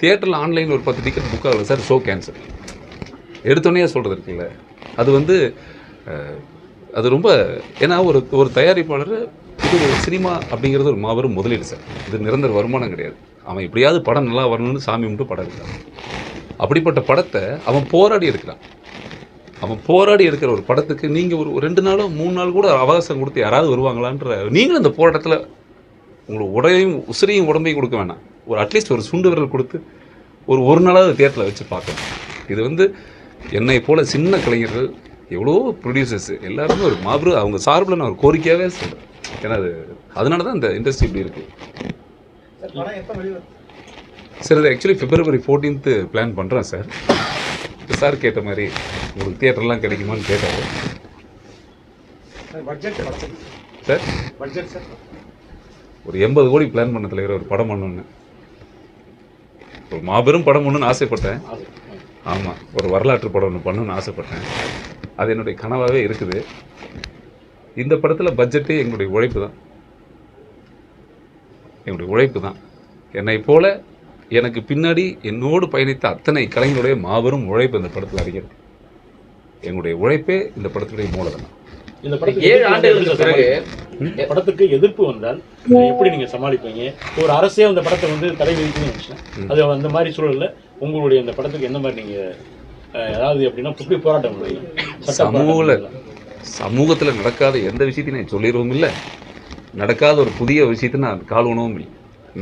தியேட்டரில் ஆன்லைனில் ஒரு 10 டிக்கெட் புக் ஆகலை சார், ஷோ கேன்சல் எடுத்தோன்னே சொல்கிறது இருக்குல்ல, அது வந்து அது ரொம்ப, ஏன்னா ஒரு தயாரிப்பாளர், இது ஒரு சினிமா அப்படிங்கிறது ஒரு மாபெரும் முதலீடு சார். இது நிரந்தர வருமானம் கிடையாது. அவன் எப்படியாவது படம் நல்லா வரணும்னு சாமி மட்டும் படம் எடுக்கிறான். அப்படிப்பட்ட படத்தை அவன் போராடி எடுக்கிறான். அவன் போராடி எடுக்கிற ஒரு படத்துக்கு நீங்கள் ஒரு 2 நாளோ 3 நாள் கூட அவகாசம் கொடுத்து யாராவது வருவாங்களான்ற, நீங்களும் இந்த போராட்டத்தில் உங்களுக்கு உடையும் உசிரையும் உடம்பையும் கொடுக்க வேணாம். ஒரு அட்லீஸ்ட் ஒரு சுண்டு விரல் கொடுத்து ஒரு நாளாவது தியேட்டரில் வச்சு பார்க்கணும். இது வந்து என்னை போல் சின்ன கலைஞர்கள், எவ்வளோ ப்ரொடியூசர்ஸ் எல்லாருமே ஒரு மாபெரும் அவங்க சார்பில் நான் ஒரு கோரிக்கையாகவே சொல்கிறேன். ஏன்னா அதனால தான் இந்த இண்டஸ்ட்ரி இப்படி இருக்குது சார். இது ஆக்சுவலி February 14th பிளான் பண்ணுறேன் சார். சார் கேட்ட மாதிரி உங்களுக்கு தியேட்டர்லாம் கிடைக்குமான்னு கேட்டார் சார். பட்ஜெட் சார் ஒரு 80 கோடி பிளான் பண்ண தலைவர், ஒரு படம் பண்ணணுன்னு, ஒரு மாபெரும் படம் ஒன்றுன்னு ஆசைப்பட்டேன். ஆமாம், ஒரு வரலாற்று படம் ஒன்று பண்ணணுன்னு ஆசைப்பட்டேன். அது என்னுடைய கனவாகவே இருக்குது. இந்த படத்தில் பட்ஜெட்டே எங்களுடைய உழைப்பு தான். என்னுடைய உழைப்பு தான். என்னை போல எனக்கு பின்னாடி என்னோடு பயணித்த அத்தனை கலைஞருடைய மாபெரும் உழைப்பு இந்த படத்தில் அறிகிறது. எங்களுடைய உழைப்பே இந்த படத்துடைய மூலதனம். இந்த படத்துக்கு 7 ஆண்டுகளுக்கு பிறகு படத்துக்கு எதிர்ப்பு வந்தால் எப்படி நீங்க சமாளிப்பீங்க? ஒரு அரசே அந்த படத்தை வந்து தடை விதிக்கணும்னு நினைச்சேன். அது அந்த மாதிரி சூழல்ல உங்களுடைய இந்த படத்துக்கு எந்த மாதிரி நீங்க அதாவது எப்படின்னா எப்படி போராட்டம் பண்ணுவீங்க? சமூகத்தில் நடக்காத எந்த விஷயத்தையும் நான் சொல்லிடவும் இல்லை, நடக்காத ஒரு புதிய விஷயத்தை நான் கால் உணவும் இல்லை.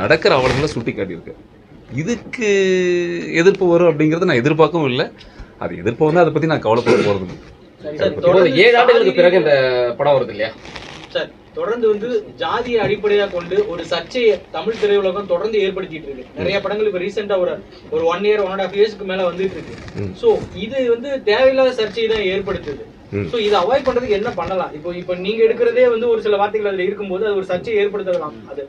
நடக்கிற அவலங்களை சுட்டி காட்டியிருக்கேன். இதுக்கு எதிர்ப்பு வரும் அப்படிங்கிறத நான் எதிர்பார்க்கவும் இல்லை. அது எதிர்ப்பு வந்து அதை பற்றி நான் கவலைப்பட போகிறது. 7 ஆண்டுகளுக்கு பிறகு இந்த படம் வருது இல்லையா சார்? தொடர்ந்து வந்து ஜாதியை அடிப்படையாக கொண்டு ஒரு சர்ச்சையை தமிழ் திரையுலகம் தொடர்ந்து ஏற்படுத்திட்டு இருக்கு. நிறைய படங்கள் இப்ப ரீசெண்டா ஒரு 1 year 1.5 yearsக்கு மேல வந்துட்டு இருக்கு. சோ இது வந்து தேவையில்லாத சர்ச்சையை தான் ஏற்படுத்துது. சோ இதை அவாய்ட் பண்றதுக்கு என்ன பண்ணலாம்? இப்போ நீங்க எடுக்கிறதே வந்து ஒரு சில வார்த்தைகள் அதுல இருக்கும்போது அது ஒரு சர்ச்சையை ஏற்படுத்தலாம். அது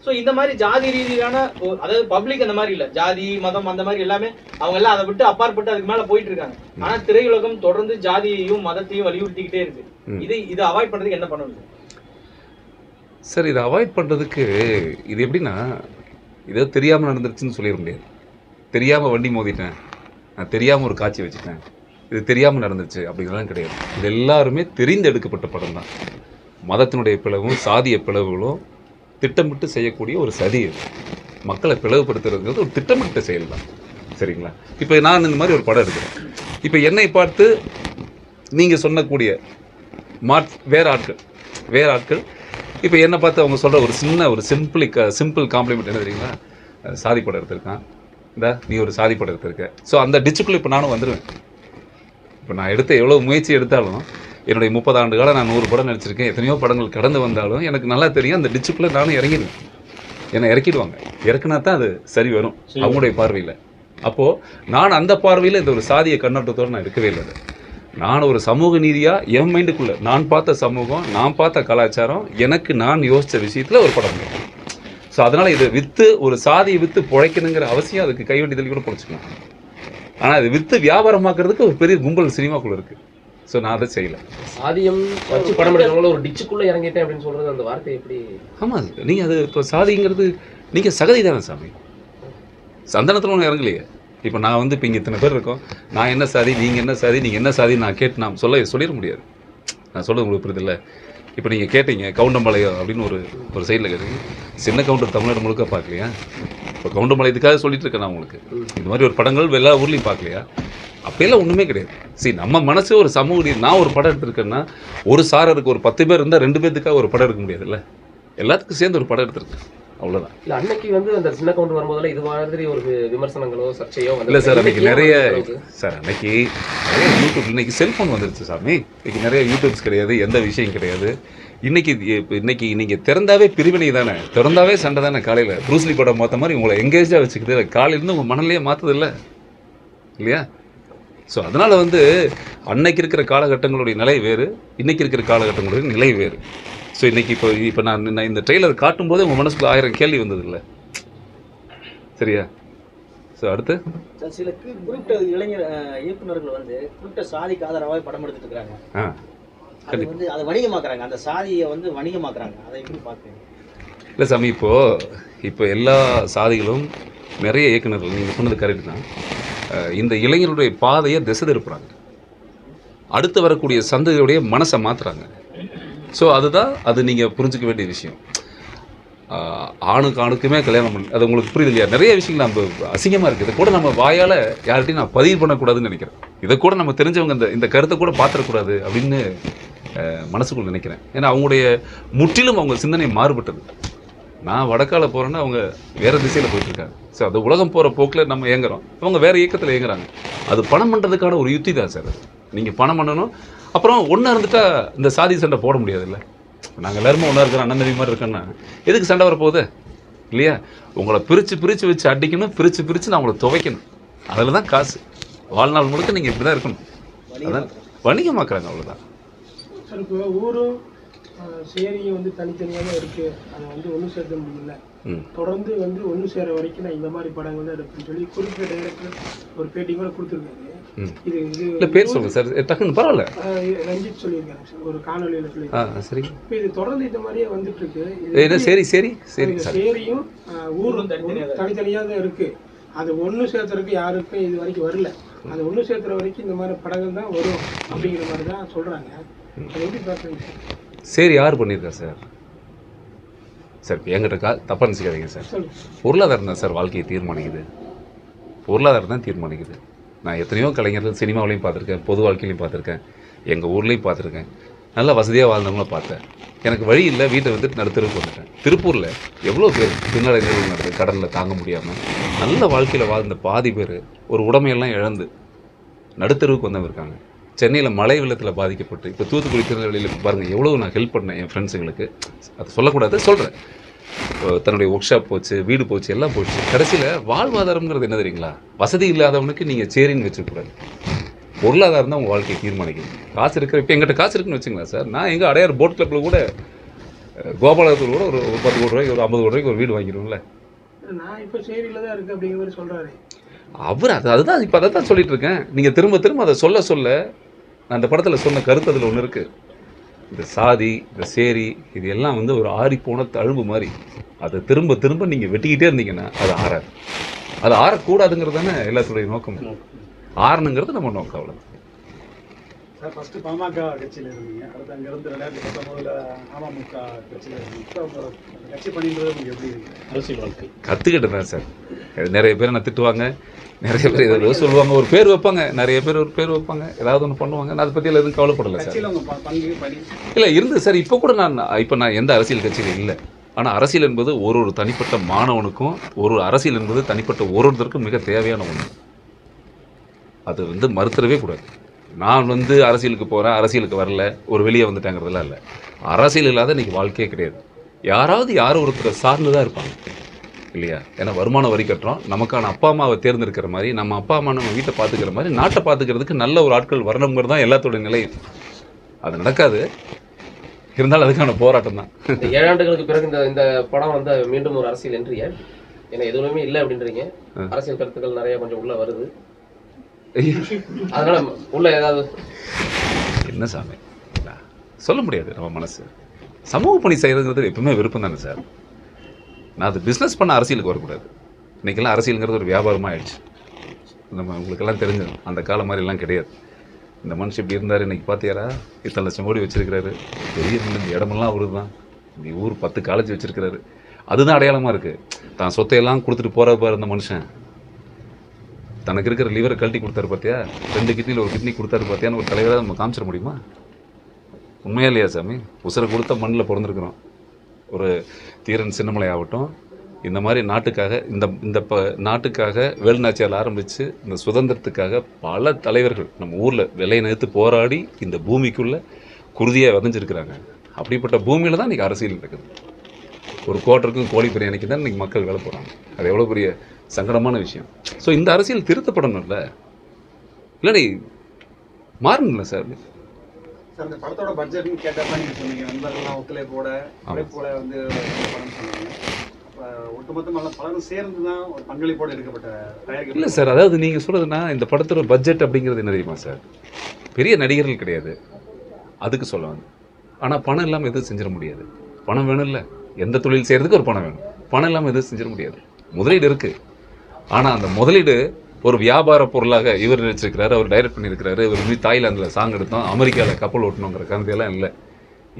சோ இந்த மாதிரி ஜாதி ரீதியான, அதாவது பப்ளிக் அந்த மாதிரி இல்ல, ஜாதி மதம் அந்த மாதிரி எல்லாமே அவங்க எல்லாம் அதை விட்டு அப்பாற்பட்டு அதுக்கு மேல போயிட்டு இருக்காங்க. ஆனா திரையுலகம் தொடர்ந்து ஜாதியையும் மதத்தையும் வலியுறுத்திக்கிட்டே இருக்கு. இதை அவாய்ட் பண்றதுக்கு என்ன பண்ணணும் சார்? இதை அவாய்ட் பண்ணுறதுக்கு இது எப்படின்னா, இதோ தெரியாமல் நடந்துருச்சுன்னு சொல்லிட முடியாது. தெரியாமல் வண்டி மோதிட்டேன், நான் தெரியாமல் ஒரு காட்சி வச்சுட்டேன், இது தெரியாமல் நடந்துச்சு அப்படிங்கிறதெல்லாம் கிடையாது. இது எல்லாருமே தெரிந்து எடுக்கப்பட்ட படம் தான். மதத்தினுடைய பிளவும் சாதிய பிளவுகளும் திட்டமிட்டு செய்யக்கூடிய ஒரு சதி இது. மக்களை பிளவுபடுத்துறதுங்கிறது ஒரு திட்டமிட்ட செயல் தான். சரிங்களா? இப்போ நான் இந்த மாதிரி ஒரு படம் எடுக்கிறேன். இப்போ என்னை பார்த்து நீங்கள் சொன்னக்கூடிய வேறு ஆட்கள் இப்போ என்னை பார்த்து அவங்க சொல்கிற ஒரு சிம்பிள் காம்ப்ளிமெண்ட் என்ன தெரியுங்களா? சாதி படம் எடுத்திருக்கான், நீ ஒரு சாதி படம் எடுத்திருக்க. ஸோ அந்த டிச்சுக்குள்ளே இப்போ நானும் வந்துடுவேன். இப்போ நான் எவ்வளோ முயற்சி எடுத்தாலும், என்னுடைய 30 ஆண்டு காலம் நான் 100 படம் நடிச்சிருக்கேன், எத்தனையோ படங்கள் கடந்து வந்தாலும் எனக்கு நல்லா தெரியும் அந்த டிச்சுக்குள்ளே நானும் இறங்கிடுவேன். என்னை இறக்கிடுவாங்க. இறக்குனா தான் அது சரி வரும் அவங்களுடைய பார்வையில். அப்போது நான் அந்த பார்வையில் இந்த ஒரு சாதிய கண்ணோட்டத்தோடு நான் இருக்கவே இல்லை. நான் ஒரு சமூக நீதியாக என் மைண்டுக்குள்ளே நான் பார்த்த சமூகம், நான் பார்த்த கலாச்சாரம், எனக்கு நான் யோசித்த விஷயத்தில் ஒரு படம். ஸோ அதனால் இதை விற்று ஒரு சாதியை விற்று பிழைக்கணுங்கிற அவசியம் அதுக்கு கைவண்டிதல் கூட பிடிச்சிக்கலாம். ஆனால் அது விற்று வியாபாரமாக்குறதுக்கு ஒரு பெரிய கும்பல் சினிமாக்குள்ளே இருக்குது. ஸோ நான் அதை செய்யலை. சாதியம் வச்சு படம் எடுக்கிறவங்கள ஒரு டிச்சுக்குள்ளே இறங்கிட்டேன் அப்படின்னு சொல்கிறது அந்த வார்த்தை எப்படி? ஆமாம், நீங்கள் அது இப்போ சாதிங்கிறது நீங்கள் சகதி தானே சாமி. சந்தனத்தில் ஒன்று இறங்கலையே. இப்போ நான் வந்து இப்போ இங்கே இத்தனை பேர் இருக்கோம், நான் என்ன சாதி, நீங்கள் என்ன சாதி, நீங்கள் என்ன சாதி நான் கேட்டு நான் சொல்லிட முடியாது. நான் சொல்கிறது உங்களுக்கு புரியுதில்ல? இப்போ நீங்கள் கேட்டீங்க கவுண்டம்பாளையம் அப்படின்னு ஒரு சைடில் கேட்டீங்க. சின்ன கவுண்டர் தமிழ்நாடு முழுக்க பார்க்கலையா? இப்போ கவுண்டம்பாளையத்துக்காக சொல்லிட்டு இருக்கேன் நான் உங்களுக்கு. இது மாதிரி ஒரு படங்கள் எல்லா ஊர்லேயும் பார்க்கலையா? அப்படியெல்லாம் ஒன்றுமே கிடையாது. சரி, நம்ம மனசு ஒரு சமூக நீதி. நான் ஒரு படம் எடுத்திருக்கேன்னா ஒரு சாரருக்கு ஒரு 10 பேர் இருந்தால் 2 பேர்த்துக்காக ஒரு படம் எடுக்க முடியாதுல்ல. எல்லாத்துக்கும் சேர்ந்து ஒரு படம் எடுத்திருக்கேன், அவ்வளோதான். இல்லை அன்னைக்கு வந்து அந்த சின்ன கவுண்டர் வரும்போதெல்லாம் இது மாதிரி ஒரு விமர்சனங்களோ சர்ச்சையோ இல்லை சார். அன்றைக்கி நிறைய யூடியூப், இன்னைக்கு செல்ஃபோன் வந்துருச்சு சாமி. இன்னைக்கு நிறைய யூடியூப்ஸ் கிடையாது, எந்த விஷயம் கிடையாது. இன்னைக்கு நீங்கள் திறந்தாவே பிரிவினை தானே, திறந்தாவே சண்டை தானே. காலையில் ப்ரூஸ்லி படம் மாற்ற மாதிரி உங்களை எங்கேஜாக வச்சுக்கிட்டு காலையிலேருந்து உங்கள் மனநிலையே மாற்றுதில்ல இல்லையா? ஸோ அதனால் வந்து அன்னைக்கு இருக்கிற காலகட்டங்களுடைய நிலை வேறு, இன்றைக்கி இருக்கிற காலகட்டங்களுடைய நிலை வேறு. ஸோ இன்றைக்கி இப்போ நான் இந்த ட்ரெய்லர் காட்டும்போது உங்கள் மனசுக்குள்ள 1000 கேள்வி வந்ததில்லை. சரியா? ஸோ அடுத்து சில குறிப்பிட்ட இளைஞர் இயக்குநர்கள் வந்து குறிப்பிட்ட சாதிக்கு ஆதரவாக படம் எடுத்துட்டு இருக்காங்க. அது வந்து அதை வணிகமாக்குறாங்க, அந்த சாதியை வந்து வணிகமாக்குறாங்க. அதை எப்படி பார்க்குறீங்க? இல்லை சாமி, இப்போ எல்லா சாதிகளும் நிறைய இயக்குநர்கள், நீங்கள் சொன்னது கரெக்டு தான், இந்த இளைஞருடைய பாதையை திசை திருப்புறாங்க. அடுத்து வரக்கூடிய சந்ததியுடைய மனசை மாற்றுறாங்க. ஸோ அது நீங்கள் புரிஞ்சிக்க வேண்டிய விஷயம். ஆணுக்குமே கல்யாணம் பண்ணி, அது உங்களுக்கு புரியுது இல்லையா? நிறைய விஷயங்கள் நம்ம அசிங்கமாக இருக்குது. இதை கூட நம்ம வாயால் யார்கிட்டையும் நான் பதிவு பண்ணக்கூடாதுன்னு நினைக்கிறேன். இதை கூட நம்ம தெரிஞ்சவங்க இந்த கருத்தை கூட பார்த்துடக்கூடாது அப்படின்னு மனசுக்குள்ள நினைக்கிறேன். ஏன்னா அவங்களுடைய முற்றிலும் அவங்க சிந்தனை மாறுபட்டது. நான் வடக்கால போகிறேன்னா அவங்க வேறு திசையில் போயிட்டுருக்காங்க. ஸோ அது உலகம் போகிற போக்கில் நம்ம இயங்குறோம், அவங்க வேறு இயக்கத்தில் இயங்குறாங்க. அது பணம் பண்ணுறதுக்கான ஒரு யுக்தி தான் சார். நீங்கள் பணம் பண்ணணும், அப்புறம் ஒன்றா இருந்துட்டால் இந்த சாதி சண்டை போட முடியாதுல்ல. நாங்கள் எல்லாருமே ஒன்றா இருக்கிறோம், அண்ணன் தம்பி மாதிரி இருக்கோன்னா எதுக்கு சண்டை வரப்போகுது இல்லையா? உங்களை பிரித்து வச்சு அடிக்கணும், பிரித்து நான் உங்களை துவைக்கணும். அதில் தான் காசு. வாழ்நாள் முழுக்க நீங்கள் இப்படி தான் இருக்கணும். அதான் வணிகமாக்குறாங்க, அவ்வளோதான். சார் இப்போ ஊரும் சேரியும் வந்து தனித்தனியாக தான் இருக்குது, அதை வந்து ஒன்று சேர்க்க முடியல. தொடர்ந்து வந்து ஒன்று சேர வரைக்கும் நான் இந்த மாதிரி படங்கள் தான் எடுப்பேன்னு சொல்லி குறிப்பிட்ட டைரக்டர் ஒரு பேட்டி கூட கொடுத்துருக்காரு. இது இல்லை பேர் சொல்லுங்கள் சார், டக்குன்னு பரவாயில்ல. ரஞ்சித் சொல்லியிருக்காங்க சார் ஒரு காணொலியில் சொல்லியிருக்காங்க. சரி, இப்போ இது தொடர்ந்து இந்த மாதிரியே வந்துட்டு இருக்கு. சேரியும் ஊரும் தனித்தனியாக தான் இருக்குது. அது ஒன்று சேர்த்துறதுக்கு யாருக்கும் இது வரைக்கும் வரல. அது ஒன்று சேர்த்துற வரைக்கும் இந்த மாதிரி படங்கள் தான் வரும் அப்படிங்கிற மாதிரி தான் சொல்கிறாங்க. அதை எப்படி பார்க்குறீங்க சார்? சரி, யார் பண்ணியிருக்கா சார்? சார் என்கிட்ட தப்பாக நினச்சிக்காதீங்க சார். பொருளாதாரம் தான் சார் வாழ்க்கையை தீர்மானிக்குது. பொருளாதாரம் தான் தீர்மானிக்குது. நான் எத்தனையோ கலைஞர்கள் சினிமாவிலையும் பார்த்துருக்கேன், பொது வாழ்க்கையிலையும் பார்த்துருக்கேன், எங்கள் ஊர்லேயும் பார்த்துருக்கேன். நல்லா வசதியாக வாழ்ந்தவங்களும் பார்த்தேன். எனக்கு வழி இல்லை, வீட்டை வந்துட்டு நடுத்தருக்கு வந்துட்டேன். திருப்பூரில் எவ்வளோ பேர் பின்னடைகள் நடக்குது, கடனில் தாங்க முடியாமல் நல்ல வாழ்க்கையில் வாழ்ந்த பாதி பேர் ஒரு உடமையெல்லாம் இழந்து நடுத்தருவுக்கு வந்தவங்க இருக்காங்க. சென்னையில் மழை வெள்ளத்தில் பாதிக்கப்பட்டு இப்போ தூத்துக்குடி திருநெல்வேலியில் பாருங்கள் எவ்வளோ நான் ஹெல்ப் பண்ணேன் என் ஃப்ரெண்ட்ஸுங்களுக்கு. அது சொல்லக்கூடாது, சொல்கிறேன். தன்னுடைய ஒர்க் ஷாப் போச்சு, வீடு போச்சு, எல்லாம் போச்சு. கடைசியில் வாழ்வாதாரம்ங்கிறது என்ன தெரியுங்களா? வசதி இல்லாதவனுக்கு நீங்கள் சேரின்னு வச்சுக்கூடாது. பொருளாதாரம் தான் உங்கள் வாழ்க்கையை தீர்மானிக்குது. காசு இருக்கிற, இப்போ எங்கிட்ட காசு இருக்குன்னு வச்சுங்களா சார், நான் எங்கள் அடையார் போட் கிளப்பில் கூட கோபாலத்தில் கூட ஒரு 10 கோடி ரூபாய்க்கு, ஒரு 50 கோடி ரூபாய்க்கு ஒரு வீடு வாங்கிடுவோம்ல. நான் இப்போ சேரியில் தான் இருக்குது அப்படிங்கிற மாதிரி சொல்கிறாரு அவர். அதுதான் இப்போ அதை தான் சொல்லிட்டு இருக்கேன். நீங்கள் திரும்ப அதை சொல்ல நான் அந்த படத்தில் சொன்ன கருத்து அதில் ஒன்று இருக்குது. இந்த சாதி, இந்த சேரி, இது எல்லாம் வந்து ஒரு ஆறிப்போன தழும்பு மாதிரி. அதை திரும்ப நீங்கள் வெட்டிக்கிட்டே இருந்தீங்கன்னா அது ஆறாது. அது ஆறக்கூடாதுங்கிறது தானே எல்லாத்துடைய நோக்கம். ஆறணுங்கிறது நம்ம நோக்கம், அவ்வளோ. சார் ஃபர்ஸ்ட் பாமக கட்சியில் இருந்தீங்க, அடுத்து அங்கேருந்து 2019 அமமுக கட்சியில் இருந்தீங்க. இப்போ அவங்க கட்சி பணின்றது உங்களுக்கு எப்படி இருக்கு? அரசியல் வாழ்க்கை கற்றுக்கிட்டு தான் சார். நிறைய பேர் என்ன திட்டுவாங்க, நிறைய பேர் ஏதோ சொல்லுவாங்க, ஒரு பேர் வைப்பாங்க, நிறைய பேர் ஒரு பேர் வைப்பாங்க, ஏதாவது ஒன்று பண்ணுவாங்க. நான் அதை பற்றியெல்லாம் எதுவும் கவலைப்படலை சார். கட்சியில் உங்கள் பங்கு பணி இல்லை இருந்து சார். இப்போ கூட நான் எந்த அரசியல் கட்சியில் இல்லை. ஆனால் அரசியல் என்பது ஒரு தனிப்பட்ட மாணவனுக்கும் ஒரு அரசியல் என்பது தனிப்பட்ட ஒருத்தருக்கும் மிக தேவையான ஒன்று. அது மறுத்துடவே கூடாது. நான் அரசியலுக்கு போகிறேன், அரசியலுக்கு வரல, ஒரு வெளியே வந்துட்டாங்கிறதுலாம் இல்லை. அரசியல் இல்லாத இன்றைக்கி வாழ்க்கையே கிடையாது. யாரோ ஒருத்தரை சார்ந்து தான் இருப்பாங்க இல்லையா? ஏன்னா வருமான வரி கட்டுறோம், நமக்கான அப்பா அம்மாவை தேர்ந்தெடுக்கிற மாதிரி, நம்ம அப்பா அம்மா நம்ம வீட்டை பார்த்துக்கிற மாதிரி நாட்டை பார்த்துக்கிறதுக்கு நல்ல ஒரு ஆட்கள் வரணுங்கிறது தான் எல்லாத்தோட நிலையும். அது நடக்காது, இருந்தாலும் அதுக்கான போராட்டம் தான். 7 ஆண்டுகளுக்கு பிறகு இந்த படம் மீண்டும் ஒரு அரசியல் என்றியா? ஏன்னா எதுவுமே இல்லை அப்படின்றீங்க, அரசியல் கருத்துக்கள் நிறைய கொஞ்சம் உள்ள வருது, அதனால உள்ள ஏதாவது என்ன சாமி சொல்ல முடியாது. நம்ம மனசு சமூக பணி செய்கிறதுங்கிறது எப்பவுமே விருப்பம் தானே சார். நான் அது பிஸ்னஸ் பண்ண அரசியலுக்கு வரக்கூடாது. இன்றைக்கெல்லாம் அரசியலுங்கிறது ஒரு வியாபாரமாக ஆயிடுச்சு. நம்ம உங்களுக்கெல்லாம் தெரிஞ்சது அந்த காலம் மாதிரிலாம் கிடையாது. இந்த மனுஷன் இப்படி இருந்தார், இன்றைக்கி பார்த்தியாரா இத்தனை லட்சம் கோடி வச்சுருக்கிறாரு, பெரிய இந்த இடமெல்லாம் அவரு தான், இந்த ஊர் 10 காலேஜ் வச்சுருக்கிறாரு. அதுதான் அடையாளமாக இருக்குது. தான் சொத்தையெல்லாம் கொடுத்துட்டு போகிறப்ப இருந்த மனுஷன் தனக்கு இருக்கிற லிவரை கழட்டி கொடுத்தாரு பார்த்தியா, 2 கிட்னியில் ஒரு கிட்னி கொடுத்தாரு பார்த்தியான்னு ஒரு தலைவராக நம்ம காமிச்சிட முடியுமா? உண்மையா இல்லையா சாமி? உசுரை கொடுத்த மண்ணில் பிறந்திருக்கிறோம். ஒரு தீரன் சின்னமலை ஆகட்டும், இந்த மாதிரி நாட்டுக்காக இந்த நாட்டுக்காக வேலுநாச்சியால் ஆரம்பித்து இந்த சுதந்திரத்துக்காக பல தலைவர்கள் நம்ம ஊரில் விலையை நிறுத்து போராடி இந்த பூமிக்குள்ளே குருதியாக விதைஞ்சிருக்கிறாங்க. அப்படிப்பட்ட பூமியில் தான் இன்றைக்கி அரசியல் நடக்குது. ஒரு கோட்டருக்கும் கோழி பிரியாணிக்கு தான் இன்றைக்கி மக்கள் வேலை போகிறாங்க. அது எவ்வளோ பெரிய சங்கடமான விஷயம். ஸோ இந்த அரசியல் திருத்தப்படணும்ல, இல்லை மாறணும்ல சார். சார் இந்த படத்தோட பட்ஜெட்னு கேட்டப்ப நீங்கள் சொன்னீங்க நண்பர்கள்லாம் ஒத்துழைப்போட உழைப்போட படம் சொன்னீங்க. அப்போ ஒட்டுமொத்தமாக பலரும் சேர்ந்து தான் ஒரு பங்களிப்போடு எடுக்கப்பட்ட தயாரிப்பு இல்லை சார். அதாவது நீங்கள் சொல்கிறதுனா இந்த படத்தோட பட்ஜெட் அப்படிங்கிறது என்ன தெரியுமா சார்? பெரிய நடிகர்கள் கிடையாது, அதுக்கு சொல்லுவாங்க. ஆனால் பணம் இல்லாமல் எதுவும் செஞ்சிட முடியாது. பணம் வேணும் இல்லை, எந்த தொழில் செய்கிறதுக்கு ஒரு பணம் வேணும். பணம் இல்லாமல் எதுவும் செஞ்சிட முடியாது. முதலீடு இருக்குது, ஆனால் அந்த முதலீடு ஒரு வியாபார பொருளாக இவர் நினச்சிருக்கிறாரு, அவர் டைரக்ட் பண்ணியிருக்கிறாரு, இவர் தாய்லாந்தில் சாங் எடுத்தோம், அமெரிக்காவில் கப்பல் ஓட்டணுங்கிற கருந்தையெல்லாம் இல்லை.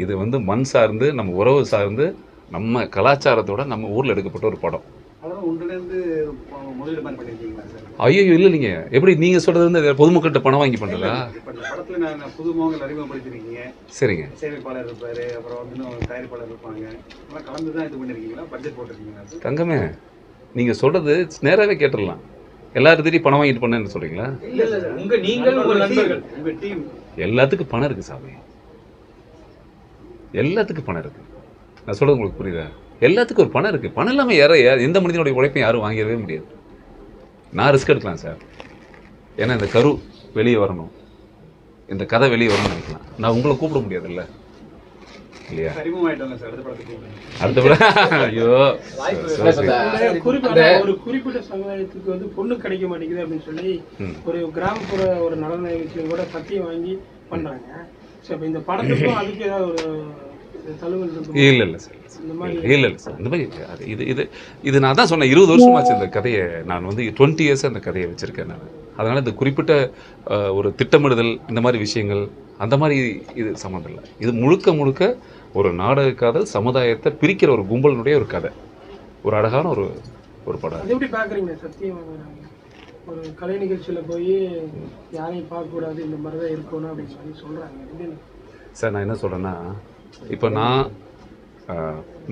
இது மண் சார்ந்து, நம்ம உறவு சார்ந்து, நம்ம கலாச்சாரத்தோட நம்ம ஊரில் எடுக்கப்பட்ட ஒரு படம். அதெல்லாம் ஒன்றிணைந்து முதலீடு மாதிரி பண்ணியிருக்கீங்களா சார்? ஐயோ இல்லை, நீங்கள் எப்படி நீங்கள் சொல்கிறது பொதுமக்கள்கிட்ட பணம் வாங்கி பண்ணுறதா? இப்போ இந்த படத்தில் நான் புதுமுகங்கள் அறிமுகப்படுத்திருக்கீங்க. சரிங்க. சேவைப்பாளர் இருப்பார், அப்புறம் இன்னும் தயாரிப்பாளர் இருப்பாங்க, அதெல்லாம் கலந்து தான் இது பண்ணியிருக்கீங்களா? பட்ஜெட் போட்டிருக்கீங்களா சார்? தங்கமே, நீங்கள் சொல்கிறது நேராகவே கேட்டுடலாம். எல்லாரும் திடீர் பணம் வாங்கிட்டு பண்ணேன்னு சொல்கிறீங்களா? நீங்கள் உங்கள் நண்பர்கள் உங்கள் டீம் எல்லாத்துக்கும் பணம் இருக்குது சாமி, எல்லாத்துக்கும் பணம் இருக்குது. நான் சொல்கிறது உங்களுக்கு புரியுதா? எல்லாத்துக்கும் ஒரு பணம் இருக்குது. பணம் இல்லாமல் எந்த மனிதனுடைய உழைப்பையும் யாரும் வாங்கிடவே முடியாது. நான் ரிஸ்க் எடுக்கலாம் சார். ஏன்னா இந்த கரு வெளியே வரணும், இந்த கதை வெளியே வரணும்னு நினைக்கலாம். நான் உங்களை கூப்பிட முடியாதுல்ல இல்லையா? அறிமுகமாயிட்டோங்க சார் அடுத்த படத்துக்கு. அடுத்த விட ஐயோ ஒரு குறிப்பிட்ட சமுதாயத்துக்கு பொண்ணு கிடைக்க மாட்டேங்குது அப்படின்னு சொல்லி ஒரு கிராமப்புற ஒரு நலன நிகழ்ச்சியில கூட சத்தியம் வாங்கி பண்றாங்க. ஸோ இப்போ இந்த படத்துக்கும் அதுக்கு ஏதாவது ஒரு தழுவல் இருக்கு? இல்லை சார், இல்லை சார், இந்த மாதிரி இது நான் தான் சொன்னேன். 20 வருஷமாச்சு இந்த கதையை. நான் 20 இயர்ஸாக அந்த கதையை வச்சுருக்கேன் நான். அதனால் இந்த குறிப்பிட்ட ஒரு திட்டமிடுதல் இந்த மாதிரி விஷயங்கள் அந்த மாதிரி இது சம்மந்தம் இல்லை. இது முழுக்க ஒரு நாடக காதல், சமுதாயத்தை பிரிக்கிற ஒரு கும்பலினுடைய ஒரு கதை, ஒரு அழகான ஒரு படம். அது எப்படி பார்க்குறீங்க? சத்தியம் ஒரு கலை நிகழ்ச்சியில் போய் யாரையும் பார்க்கக்கூடாது, இந்த மாதிரி தான் இருக்கணும் அப்படின்னு சொல்லி சொல்கிறாங்க சார். நான் என்ன சொல்கிறேன்னா, இப்போ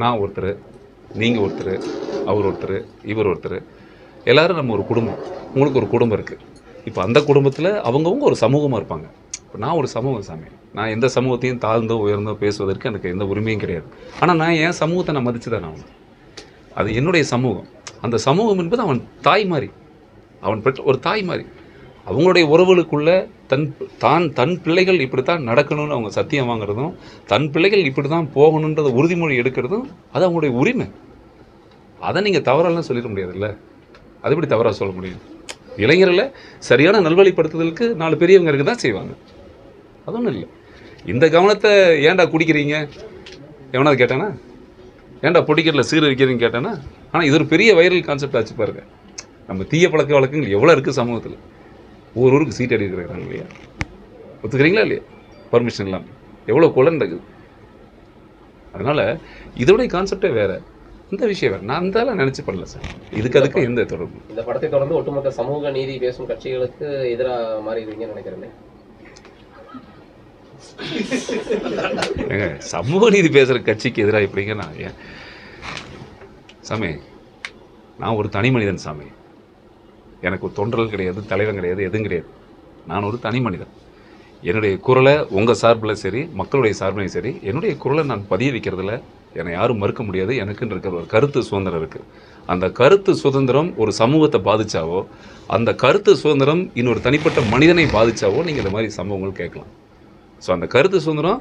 நான் ஒருத்தர், நீங்கள் ஒருத்தர், அவர் ஒருத்தர், இவர் ஒருத்தர், எல்லோரும் நம்ம ஒரு குடும்பம். உங்களுக்கு ஒரு குடும்பம் இருக்குது. இப்போ அந்த குடும்பத்தில் அவங்கவுங்க ஒரு சமூகமாக இருப்பாங்க. இப்போ நான் ஒரு சமூகம் சாமி. நான் எந்த சமூகத்தையும் தாழ்ந்தோ உயர்ந்தோ பேசுவதற்கு எனக்கு எந்த உரிமையும் கிடையாது. ஆனால் நான் என் சமூகத்தை நான் மதித்து தான் ஆகணும். அது என்னுடைய சமூகம். அந்த சமூகம் என்பது அவன் தாய் மாதிரி, அவன் பெற்ற ஒரு தாய் மாதிரி. அவங்களுடைய உறவுகளுக்குள்ளே தன் பிள்ளைகள் இப்படித்தான் நடக்கணும்னு அவங்க சத்தியம் வாங்குறதும், தன் பிள்ளைகள் இப்படி தான் போகணுன்றத உறுதிமொழி எடுக்கிறதும் அது அவங்களுடைய உரிமை. அதை நீங்கள் தவறாலாம் சொல்லிட முடியாதுல்ல. அது எப்படி தவறாக சொல்ல முடியும்? இளைஞர்களை சரியான நல்வழிப்படுத்துதலுக்கு 4 பெரியவங்க இருக்க தான் செய்வாங்க. அது ஒன்றும் இல்லை. இந்த கவனத்தை ஏன்டா குடிக்கிறீங்க எவனாவது கேட்டானா? ஏன்டா பொடிக்கரில் சீர் வைக்கிறீங்க கேட்டானா? ஆனால் இது ஒரு பெரிய வைரல் கான்செப்ட் ஆச்சு பாருங்க. நம்ம தீய பழக்க வழக்கங்கள் எவ்வளோ இருக்குது சமூகத்தில். ஊருக்கு சீட் அடி இருக்கிறாங்க இல்லையா? ஒத்துக்கிறீங்களா இல்லையா? பர்மிஷன் இல்லாமல் எவ்வளோ கொலை நடக்குது. அதனால் இதோடைய கான்செப்டே வேறு, இந்த விஷயம் வேறு. நான் அந்த நினச்சி பண்ணல சார். அதுக்கு எந்த தொடர்பு. இந்த படத்தை தொடர்ந்து ஒட்டுமொத்த சமூக நீதி பேசும் கட்சிகளுக்கு எதிராக மாறி இருக்கீங்கன்னு நினைக்கிறேன். ஏங்க சமூக நீதி பேசுகிற கட்சிக்கு எதிராக எப்படிங்க? நான் ஏன் சாமி, நான் ஒரு தனி மனிதன் சாமி. எனக்கு ஒரு தொண்டர்கள் கிடையாது, தலைவன் கிடையாது, எதுவும் கிடையாது. நான் ஒரு தனி மனிதன். என்னுடைய குரலை உங்கள் சார்பில் சரி, மக்களுடைய சார்பிலையும் சரி, என்னுடைய குரலை நான் பதிய வைக்கிறதுல என்னை யாரும் மறுக்க முடியாது. எனக்குன்னு இருக்கிற ஒரு கருத்து சுதந்திரம் இருக்குது. அந்த கருத்து சுதந்திரம் ஒரு சமூகத்தை பாதிச்சாவோ, அந்த கருத்து சுதந்திரம் இன்னொரு தனிப்பட்ட மனிதனை பாதிச்சாவோ நீங்கள் இந்த மாதிரி சம்பவங்கள் கேட்கலாம். ஸோ அந்த கருத்து சுதந்திரம்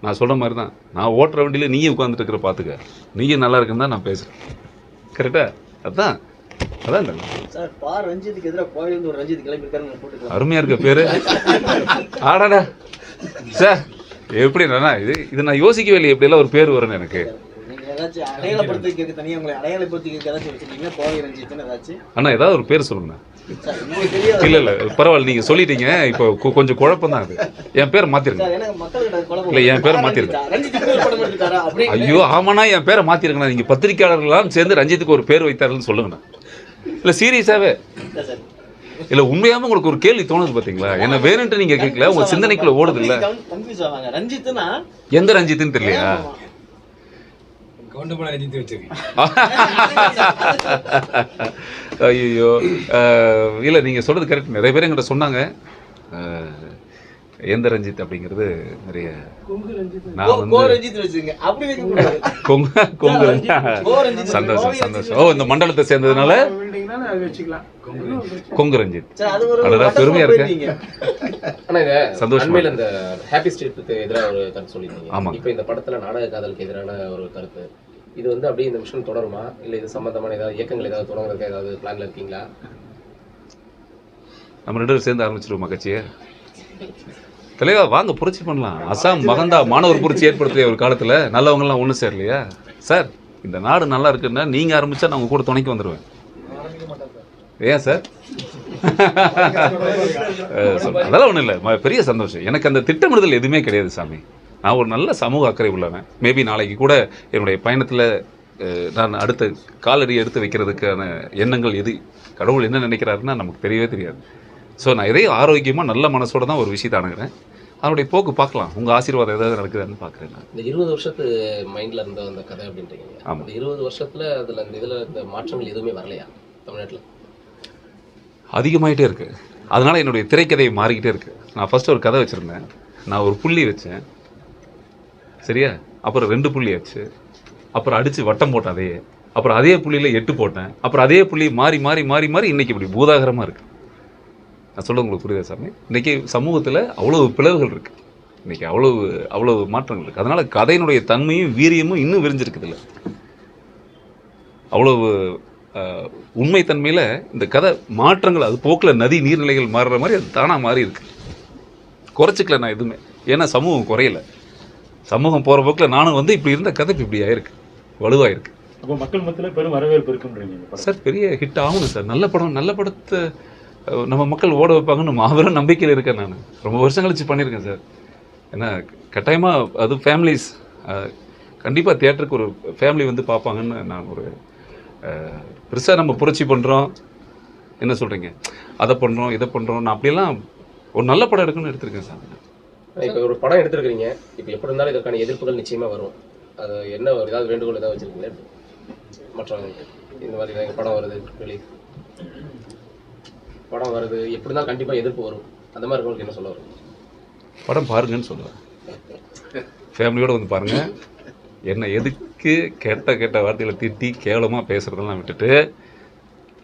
நான் சொல்கிற மாதிரி தான். நான் ஓட்டுற வண்டியில் நீயும் உட்காந்துட்டு இருக்கிற பார்த்துக்க, நீயும் நல்லா இருக்குன்னு தான் நான் பேசுகிறேன். கரெக்டாக? அதான் சார். ரஞ்சித்துக்கு எதிராக கோயிலிருந்து ஒரு ரஞ்சித் கிளம்பியிருக்காரு போட்டுக்கலாம். அருமையாக இருக்க பேர். ஆடாடா சார், எப்படி இது நான் யோசிக்கவே இல்லை. எப்படியெல்லாம் ஒரு பேர் வரும்னு எனக்கு. ஏதாச்சும் அடையாளப்படுத்திக்க தனியாக உங்களை அடையாளப்படுத்திக்க ஏதாச்சும் வச்சுருக்கீங்களா? கோவை ரஞ்சித்னு ஏதாச்சும் அண்ணா ஏதாவது ஒரு பேர் சொல்லுங்கண்ணா. இல்லை பரவாயில்ல, நீங்கள் சொல்லிட்டீங்க. இப்போ கொஞ்சம் குழப்பம் தான் அது. என் பேரை மாற்றிருங்க. இல்லை என் பேரை மாற்றிருங்க. ஐயோ ஆமாண்ணா, என் பேரை மாற்றிருங்கண்ணா. நீங்கள் பத்திரிக்கையாளர்கள்லாம் சேர்ந்து ரஞ்சித்துக்கு ஒரு பேர் வைத்தாருன்னு சொல்லுங்கண்ணா. இல்லை சீரியஸாகவே இல்லை, உண்மையாமல் உங்களுக்கு ஒரு கேள்வி தோணுது பார்த்தீங்களா? என்ன வேணுன்ட்டு நீங்கள் கேட்கல, உங்கள் சிந்தனைக்குள்ள ஓடுது இல்லை. எந்த ரஞ்சித்துன்னு தெரியலையா? ஐயோ இல்லை, நீங்கள் சொல்கிறது கரெக்ட். நிறைய பேர் என்கிட்ட சொன்னாங்க எந்த ரஞ்சித் அப்படிங்கிறது. நிறைய நான் வந்து சந்தோஷம். ஓ, இந்த மண்டலத்தை சேர்ந்ததுனால கொங்கு ரஞ்சித். பெருமையா இருக்கு. சந்தோஷம். இந்த ஹாப்பி ஸ்ட்ரீட்டுக்கு எதிராக ஒரு கருத்து சொல்லியிருந்தீங்க. ஆமா, இப்போ இந்த படத்துல நாடக காதலுக்கு எதிரான ஒரு கருத்து. இது வந்து அப்படியே இந்த மிஷன் தொடருமா, இல்லை இது சம்பந்தமான ஏதாவது இயக்கங்கள் ஏதாவது தொடங்குறதுக்கு ஏதாவது பிளான்ல இருக்கீங்களா? நம்ம 2 பேரும் சேர்ந்து ஆரம்பிச்சிருவோமா கட்சியை? தலைவா வாங்க, புரட்சி பண்ணலாம். அசாம் மகந்தா மாணவர் புரட்சி ஏற்படுத்திய ஒரு காலத்தில் நல்லவங்கலாம் ஒன்றும் சேரலையா சார்? இந்த நாடு நல்லா இருக்குன்னா நீங்கள் ஆரம்பித்தா நான் உங்கள் கூட துணைக்கு வந்துடுவேன். ஏன் சார்? அதெல்லாம் ஒன்றும் இல்லை, பெரிய சந்தோஷம். எனக்கு அந்த திட்டமிடுதல் எதுவுமே கிடையாது சாமி. நான் ஒரு நல்ல சமூக அக்கறை உள்ளவன். மேபி நாளைக்கு கூட என்னுடைய பயணத்தில் நான் அடுத்த காலடி எடுத்து வைக்கிறதுக்கான எண்ணங்கள் எது, கடவுள் என்ன நினைக்கிறாருன்னா நமக்கு தெரியவே தெரியாது. ஸோ நான் எதையும் ஆரோக்கியமாக நல்ல மனசோட தான் ஒரு விஷயத்தை அணுகிறேன். அதனுடைய போக்கு பார்க்கலாம். உங்கள் ஆசீர்வாதம் ஏதாவது நடக்குதுன்னு பார்க்குறேன். நான் இந்த 20 வருஷத்து மைண்டில் இருந்த அந்த கதை அப்படின்றீங்க. ஆமாம், 20 வருஷத்தில் அதில் இந்த இதில் இந்த மாற்றங்கள் எதுவுமே வரலையா தமிழ்நாட்டில்? அதிகமாகிட்டே இருக்குது. அதனால் என்னுடைய திரைக்கதை மாறிக்கிட்டே இருக்குது. நான் ஃபஸ்ட்டு ஒரு கதை வச்சுருந்தேன். நான் ஒரு புள்ளி வச்சேன், சரியா? அப்புறம் 2 புள்ளி ஆச்சு. அப்புறம் அடித்து வட்டம் போட்டேன் அதையே. அப்புறம் அதே புள்ளியில் 8 போட்டேன். அப்புறம் அதே புள்ளி மாறி மாறி மாறி மாறி இன்றைக்கி இப்படி பூதாகரமாக இருக்குது. நான் சொல்ல உங்களுக்கு புரியுதா சாமி? இன்றைக்கி சமூகத்தில் அவ்வளவு பிளவுகள் இருக்குது. இன்றைக்கி அவ்வளவு மாற்றங்கள் இருக்குது. அதனால் கதையினுடைய தன்மையும் வீரியமும் இன்னும் விரிஞ்சிருக்குதில்ல. அவ்வளவு உண்மைத்தன்மையில் இந்த கதை மாற்றங்கள், அது போக்கில் நதி நீர்நிலைகள் மாறுற மாதிரி அது தானாக மாறி இருக்குது. குறைச்சிக்கல நான் எதுவுமே. ஏன்னா சமூகம் குறையலை. சமூகம் போகிற போக்கில் நானும் வந்து இப்படி இருந்த கதை இப்படி ஆயிருக்கு, வலுவாயிருக்கு. அப்போ மக்கள் மத்தியில் பெரும் வரவேற்பு இருக்குன்றீங்க சார். பெரிய ஹிட் ஆகணும் சார். நல்ல படத்தை நம்ம மக்கள் ஓட வைப்பாங்கன்னு மாபெரும் நம்பிக்கையில் இருக்கேன். நான் ரொம்ப வருஷம் கழிச்சு பண்ணியிருக்கேன் சார். ஏன்னா கட்டாயமாக அது ஃபேமிலிஸ் கண்டிப்பாக தியேட்டருக்கு ஒரு ஃபேமிலி வந்து பார்ப்பாங்கன்னு நான் ஒரு பெருசாக நம்ம புரட்சி பண்ணுறோம், என்ன சொல்கிறீங்க, அதை பண்ணுறோம் இதை பண்ணுறோம், நான் அப்படியெல்லாம் ஒரு நல்ல படம் எடுக்கணும்னு எடுத்திருக்கேன் சார். இப்போ ஒரு படம் எடுத்துருக்கிறீங்க, இப்போ எப்படி இருந்தாலும் இதற்கான எதிர்ப்புகள் நிச்சயமாக வரும். அது என்ன ஏதாவது வேண்டுகோள் ஏதாவது வச்சுருக்கீங்களா மற்றவங்களுக்கு? இந்த மாதிரி எங்கள் படம் வருது, ரிலீஸ் படம் வருது, எப்படி தான் கண்டிப்பாக எதிர்ப்பு வரும், அந்த மாதிரி உங்களுக்கு என்ன சொல்ல வரும்? படம் பாருங்கன்னு சொல்லுவேன். ஃபேமிலியோடு வந்து பாருங்கள். என்னை எதுக்கு கேட்ட வார்த்தையில் திட்டி கேவலமாக பேசுகிறதெல்லாம் விட்டுட்டு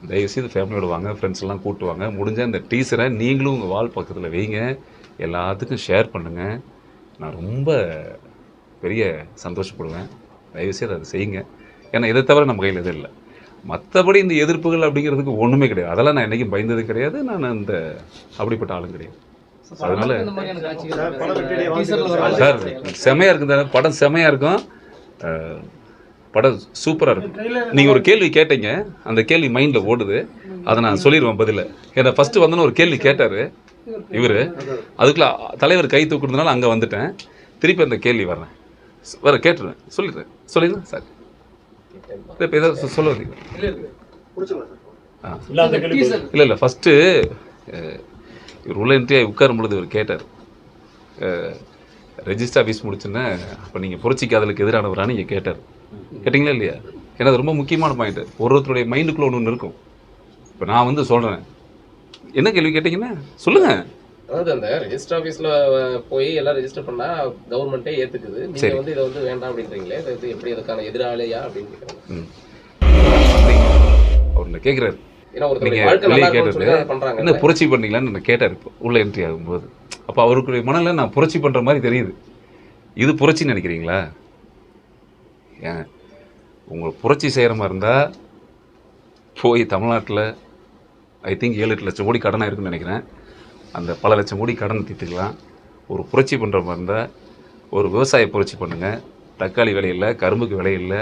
தயவுசெய்து ஃபேமிலியோடு வாங்க, ஃப்ரெண்ட்ஸ்லாம் கூப்பிட்டு வாங்க. முடிஞ்ச இந்த டீசரை நீங்களும் உங்கள் வால் பக்கத்தில் வைங்க, எல்லாத்துக்கும் ஷேர் பண்ணுங்கள். நான் ரொம்ப பெரிய சந்தோஷப்படுவேன். தயவுசெய்து அதை செய்யுங்க. ஏன்னா இதை தவிர நம்ம கையில் எதுவும் இல்லை. மற்றபடி இந்த எதிர்ப்புகள் அப்படிங்கிறதுக்கு ஒன்றுமே கிடையாது. அதெல்லாம் நான் என்றைக்கும் பயந்ததும் கிடையாது. நான் அந்த அப்படிப்பட்ட ஆளும் கிடையாது. அதனால சார் செமையாக இருக்குது தானே படம், செமையாக இருக்கும். படம் சூப்பராக இருக்கும். நீங்கள் ஒரு கேள்வி கேட்டீங்க, அந்த கேள்வி மைண்டில் ஓடுது, அதை நான் சொல்லிடுவேன் பதில். ஏன்னா ஃபஸ்ட்டு வந்தோன்னு ஒரு கேள்வி கேட்டார், இவர். அதுக்குள்ள தலைவர் கை தூக்குறதுனால அங்கே வந்துட்டேன். திருப்பி அந்த கேள்வி வர கேட்டுருவேன், சொல்லிடுறேன் சார். இப்போ ஏதாவது சொல்ல வந்தீங்க? இல்லை ஃபஸ்ட்டு இவர் உள்ள என்ட்ரி உட்காரும் பொழுது இவர் கேட்டார், ரெஜிஸ்டர் ஆஃபீஸ் முடிச்சுன்னா அப்போ நீங்கள் புரட்சி காதலுக்கு எதிரானவரான்னு நீங்கள் கேட்டார். கேட்டிங்களா இல்லையா? ஏன்னா அது ரொம்ப முக்கியமான பாயிண்ட்டு. ஒருத்தருடைய மைண்டுக்குள்ளே ஒன்று இருக்கும். இப்போ நான் வந்து சொல்கிறேன், என்ன கேள்வி கேட்டிங்கன்னா சொல்லுங்கள். அதாவது அந்த ரெஜிஸ்டர் ஆஃபீஸில் போய் எல்லாம் ரெஜிஸ்டர் பண்ணால் கவர்மெண்ட்டே ஏற்றுக்குது, நீங்கள் வந்து இதை வந்து வேண்டாம் அப்படின்றீங்களே, இது எப்படி அதுக்கான எதிராளியா அப்படின்னு கேட்குறாங்க. அவர் கேட்குறாரு, நீங்கள் கேட்டது என்ன புரட்சி பண்ணீங்களான்னு என்ன கேட்டார். இப்போ உள்ள என்ட்ரி ஆகும்போது அப்போ அவருக்குரிய மனதில் நான் புரட்சி பண்ணுற மாதிரி தெரியுது. இது புரட்சின்னு நினைக்கிறீங்களா? ஏன் உங்களை புரட்சி செய்கிற மாதிரி இருந்தால் போய் தமிழ்நாட்டில் ஐ திங்க் 7-8 லட்சம் கோடி கடனாக இருக்குன்னு நினைக்கிறேன். அந்த பல லட்சம் கோடி கடன் தீர்த்துக்கலாம். ஒரு புரட்சி பண்ணுற மாதிரி இருந்தால் ஒரு விவசாய புரட்சி பண்ணுங்கள். தக்காளி விலை இல்லை, கரும்புக்கு விலை இல்லை,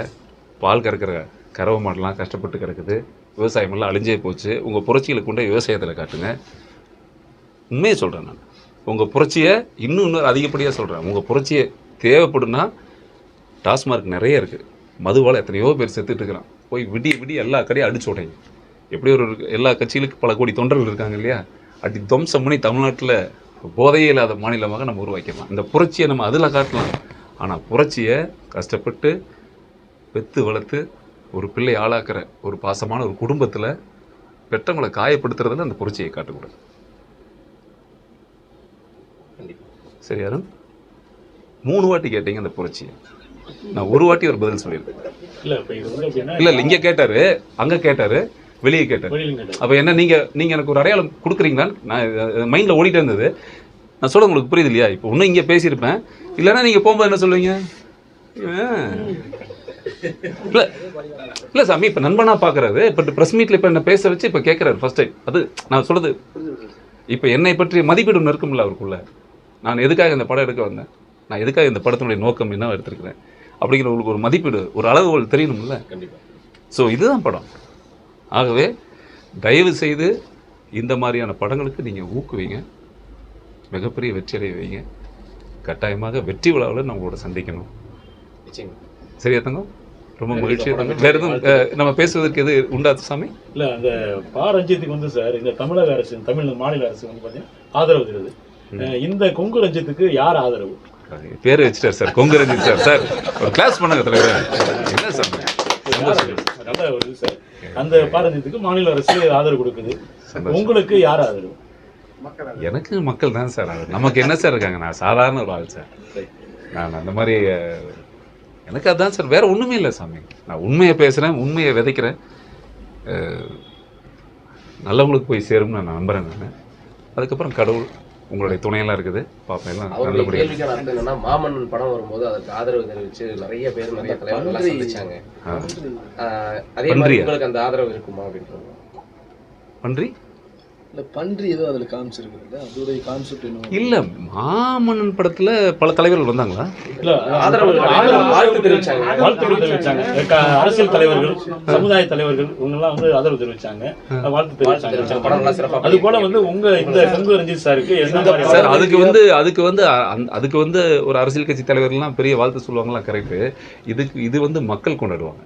பால் கறக்கிற கறவை மாடெலாம் கஷ்டப்பட்டு கிடக்குது, விவசாயமெல்லாம் அழிஞ்சே போச்சு. உங்கள் புரட்சிகளை கொண்டு விவசாயத்தில் காட்டுங்க. உண்மையை சொல்கிறேன் நான். உங்கள் புரட்சியை இன்னும் அதிகப்படியாக சொல்கிறேன். உங்கள் புரட்சியை தேவைப்படுனா டாஸ்மார்க் நிறைய இருக்குது, மதுவால் எத்தனையோ பேர் செத்துட்டு இருக்கிறான். போய் விடிய எல்லா கடையும் அடிச்சு உடைங்க. எப்படி ஒரு எல்லா கட்சிகளுக்கு பல கோடி தொண்டர்கள் இருக்காங்க இல்லையா, அடி துவம்சம் பண்ணி தமிழ்நாட்டில் போதையே இல்லாத மாநிலமாக நம்ம உருவாக்கிடலாம். இந்த புரட்சியை நம்ம அதில் காட்டலாம். ஆனால் புரட்சியை கஷ்டப்பட்டு பெற்று வளர்த்து ஒரு பிள்ளை ஆளாக்குற ஒரு பாசமான ஒரு குடும்பத்தில் பெற்றவங்களை காயப்படுத்துறதுல அந்த புரட்சியை காட்டக்கூடாது. சரி அருண், 3 வாட்டி கேட்டீங்க அந்த புரட்சியை, நான் ஒரு வாட்டி ஒரு பதில் சொல்லியிருக்கேன். இல்லை இங்கே கேட்டார், அங்கே கேட்டார், வெளியே கேட்டார். அப்போ என்ன நீங்கள் எனக்கு ஒரு அடையாளம் கொடுக்குறீங்களான்னு நான் மைண்டில் ஓடிட்டே இருந்தது. நான் சொல்ல உங்களுக்கு புரியுது இல்லையா? இப்போ இன்னும் இங்கே பேசியிருப்பேன், இல்லைன்னா நீங்கள் போகும்போது என்ன சொல்லுவீங்க? இல்லை சாமி, இப்போ நண்பனாக பார்க்குறாரு, இப்போ ப்ரெஸ் மீட்டில் இப்போ என்ன பேச வச்சு இப்போ கேட்குறாரு ஃபர்ஸ்ட் டைம். அது நான் சொல்கிறது இப்போ என்னை பற்றி மதிப்பீடு ஒன்று இருக்கும்ல அவருக்குள்ள. நான் எதுக்காக இந்த படம் எடுக்க வந்தேன், நான் எதுக்காக இந்த படத்தினுடைய நோக்கம் என்ன எடுத்துருக்கிறேன் அப்படிங்கிற உங்களுக்கு ஒரு மதிப்பீடு, ஒரு அளவுகோல் தெரியணும்ல. கண்டிப்பாக. ஸோ இதுதான் படம். ஆகவே தயவு செய்து இந்த மாதிரியான படங்களுக்கு நீங்கள் ஊக்குவீங்க, மிகப்பெரிய வெற்றி அடைய வைங்க. கட்டாயமாக வெற்றி விழாவில் நம்மளோட சந்திக்கணும். சரியா தங்கம்? ரொம்ப மகிழ்ச்சி. வேற எதுவும் நம்ம பேசுவதற்கு எது உண்டா சாமி? இல்லை, அந்த ரஞ்சித்துக்கு வந்து சார் இந்த தமிழக அரசு, தமிழ் மாநில அரசு வந்து பார்த்தீங்கன்னா ஆதரவு தருது. இந்த கொங்கு ரஞ்சித்துக்கு யார் ஆதரவு? பேர் வச்சுட்டார் sir, Kongu Ranjith sir. Sir ஒரு கிளாஸ் பண்ணுங்க தலைவர். என்ன சார் நல்ல ஒரு இது சார். அந்த ரஞ்சித்துக்கு மாநில அரசு ஆதரவு கொடுக்குது. உங்களுக்கு யார் ஆதரவு? எனக்கு மக்கள் தான் சார். நமக்கு என்ன சார் இருக்காங்க? நான் சாதாரண ஒரு ஆள் சார். நான் அந்த மாதிரி எனக்கு அதுதான் சார், வேற ஒன்றுமே இல்லை சாமி. நான் உண்மையை பேசுகிறேன், உண்மையை விதைக்கிறேன். நல்லவங்களுக்கு போய் சேரும்னு நான் நம்புகிறேன். நான் அதுக்கப்புறம் கடவுள் உங்களுடைய துணையெல்லாம் இருக்குது, பார்ப்பேன் எல்லாம் நல்லபடியாக. மாமன்னன் படம் வரும்போது அதுக்கு ஆதரவு தெரிவிச்சு நிறைய பேர், நிறைய தலைவர்கள் சந்திச்சாங்க. அதே மாதிரி உங்களுக்கு அந்த ஆதரவு இருக்குமா அப்படின்றது? பன்றி இல்லை, பன்றி ஏதோ அதில் காமிச்சிருக்கு, அதோடைய கான்செப்ட் என்ன? இல்லை, மாமன்னன் படத்தில் பல தலைவர்கள் வந்தாங்களா? இல்லை, வாழ்த்து தெரிவிச்சாங்க. அரசியல் தலைவர்கள், சமுதாய தலைவர்கள் இவங்கெல்லாம் வந்து ஆதரவு தெரிவிச்சாங்க, வாழ்த்து தெரிவிச்சாங்க. அது போல வந்து உங்க இந்த கொங்கு ரஞ்சித் சாருக்கு சார் அதுக்கு வந்து ஒரு அரசியல் கட்சி தலைவர்கள்லாம் பெரிய வாழ்த்து சொல்லுவாங்களாம், கரெக்டு. இது வந்து மக்கள் கொண்டாடுவாங்க.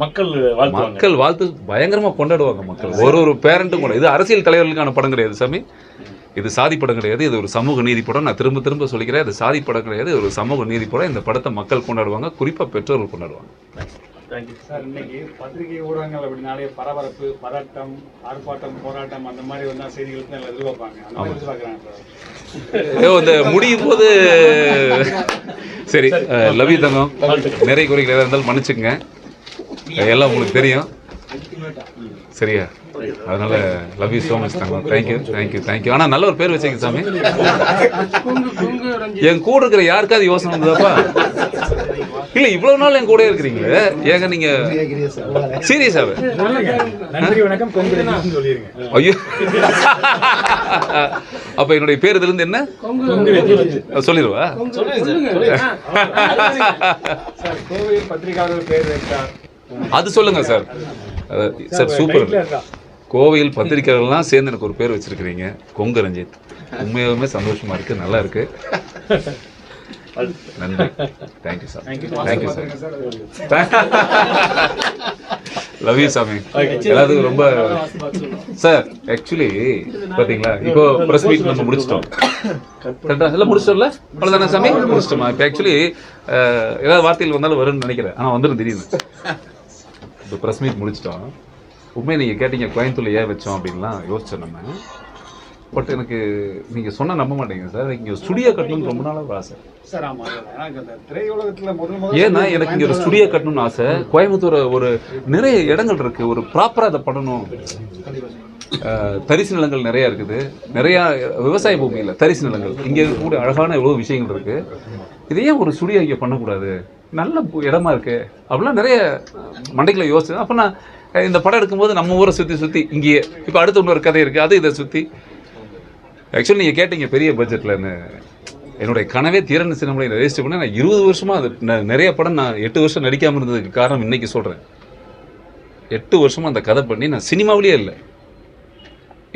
மக்கள் வாழ்த்து பயங்கரமா கொண்டாடுவாங்க மக்கள். ஒரு பேரண்ட்டும் கூட. இது அரசியல் தலைவர்களுக்கான படம் கிடையாது சாமி, இது சாதி படம் கிடையாது, இது ஒரு சமூக நீதி படம். நான் திரும்ப சொல்லிக்கிறேன், இது சாதி படம் கிடையாது, இது ஒரு சமூக நீதி படம். இந்த படத்தை மக்கள் கொண்டாடுவாங்க, குறிப்பா பெற்றோர்கள் கொண்டாடுவாங்க. சார், இன்னைக்கு பத்திரிகை ஊடகங்கள் அப்படின்னாலே பரபரப்பு, பதட்டம், ஆர்ப்பாட்டம், போராட்டம் அந்த மாதிரி வந்தா செய்திகளுக்கு நல்லா எதிர்பார்ப்பாங்க. அந்த மாதிரி எதிர்பார்க்குறாங்க சார். இந்த முடியும் போது சரி, லவ் யூ தங்கம். நிறைய குறைகள் ஏதாவது இருந்தாலும் மன்னிச்சுங்க, எல்லாம் உங்களுக்கு தெரியும் சரியா? அதனால love you so much Thangam. Thank you. ஆனால் நல்ல ஒரு பேர் வச்சுங்க சாமி. என் கூட இருக்கிற யாருக்காவது யோசனை வந்ததாப்பா? இல்லை, இவ்வளவு நாள் என் கூட இருக்கிறீங்களே, ஏங்க நீங்க சீரியஸாவே? ஐயோ, அப்ப என்னுடைய பேர் இதுல இருந்து என்ன சொல்லிடுவா? கோவில் பத்திரிகையாளர் பேர் வைத்தார், அது சொல்லுங்க சார். Sir super. கோவையில் பத்திரிகைகள்லாம் சேர்ந்து எனக்கு ஒரு பேர் வச்சிருக்கிறீங்க, கொங்கு ரஞ்சித். உண்மையாகவுமே சந்தோஷமா இருக்கு, நல்லா இருக்கு. நன்றி. Thank you sir. Thank you sir. Love you சாமி. எல்லாத்துக்கும் ரொம்ப சார். ஆக்சுவலி பார்த்தீங்களா, இப்போ ப்ரெஸ் மீட் நம்ம முடிச்சிட்டோம். கரெக்டாக எல்லாம் முடிச்சிட்டோம்ல, அவ்வளோதானே சாமி? முடிச்சிட்டோமா? இப்போ ஆக்சுவலி ஏதாவது வார்த்தைகள் வந்தாலும் வரும்னு நினைக்கிறேன், ஆனால் வந்துடும் திடீர்னு. இப்போ ப்ரெஸ் மீட் முடிச்சிட்டோம். உண்மையை நீங்கள் கேட்டீங்க கோயம்புத்தூர்ல ஏன் வச்சோம் அப்படின்லாம் யோசிச்சோம் நம்ம. பட் எனக்கு நீங்கள் சொன்னால் நம்ப மாட்டேங்க சார், இங்கே ஸ்டுடியோ கட்டணும்னு ரொம்ப நாளாக ஆசை சார். ஆமாம், எனக்கு அந்த திரையுலகத்தில் முதல் ஏன்னா எனக்கு இங்கே ஒரு ஸ்டுடியோ கட்டணும்னு ஆசை. கோயம்புத்தூர் ஒரு நிறைய இடங்கள் இருக்குது, ஒரு ப்ராப்பராக அதை பண்ணணும். தரிசு நிலங்கள் நிறையா இருக்குது, நிறையா விவசாய பூமியில் தரிசு நிலங்கள். இங்கே இருக்கக்கூடிய அழகான எவ்வளோ விஷயங்கள் இருக்குது. இதையே ஒரு ஸ்டுடியோ இங்கே பண்ணக்கூடாது, நல்ல இடமா இருக்குது அப்படிலாம் நிறைய மண்டைக்குள்ள யோசிச்சு. அப்போ நான் இந்த படம் எடுக்கும்போது நம்ம ஊரை சுற்றி இங்கேயே இப்போ அடுத்த இன்னொரு கதை இருக்குது, அது இதை சுற்றி. ஆக்சுவலி நீங்கள் கேட்டீங்க பெரிய பட்ஜெட்லன்னு. என்னுடைய கனவே தீரன் சினிமாவில் ரெஜிஸ்டர் பண்ணி நான் 20 வருஷமாக அது நிறைய படம் நான் 8 வருஷம் நடிக்காமல் இருந்ததுக்கு காரணம் இன்றைக்கி சொல்கிறேன். 8 வருஷமாக அந்த கதை பண்ணி நான் சினிமாவிலேயே இல்லை.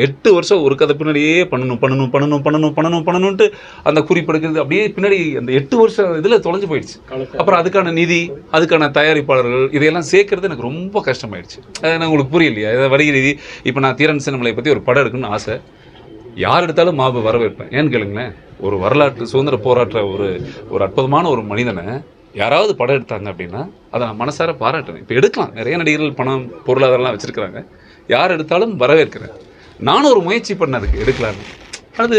8 வருஷம் ஒரு கதை பின்னாடியே பண்ணணுன்ட்டு அந்த குறிப்பெடுக்கிறது அப்படியே பின்னாடி அந்த 8 வருஷம் இதில் தொலைஞ்சு போயிடுச்சு. அப்புறம் அதுக்கான நிதி, அதுக்கான தயாரிப்பாளர்கள், இதையெல்லாம் சேர்க்கறது எனக்கு ரொம்ப கஷ்டமாயிடுச்சு. நான் உங்களுக்கு புரியலையா? இதை வணிக நிதி. இப்போ நான் தீரன் சினிமாவை பற்றி ஒரு படம் எடுக்கணும்னு ஆசை. யார் எடுத்தாலும் மாபு வரவேற்பேன். ஏன்னு கேளுங்களேன், ஒரு வரலாற்று சுதந்திர போராட்ட ஒரு அற்புதமான ஒரு மனிதனை யாராவது படம் எடுத்தாங்க அப்படின்னா அதை நான் மனசார பாராட்டுறேன். இப்போ எடுக்கலாம், நிறைய நடிகர்கள் பணம் பொருளாதாரம்லாம் வச்சுருக்கிறாங்க. யார் எடுத்தாலும் வரவேற்கிறேன். நானும் ஒரு முயற்சி பண்ணதுக்கு எடுக்கலான்னு. அது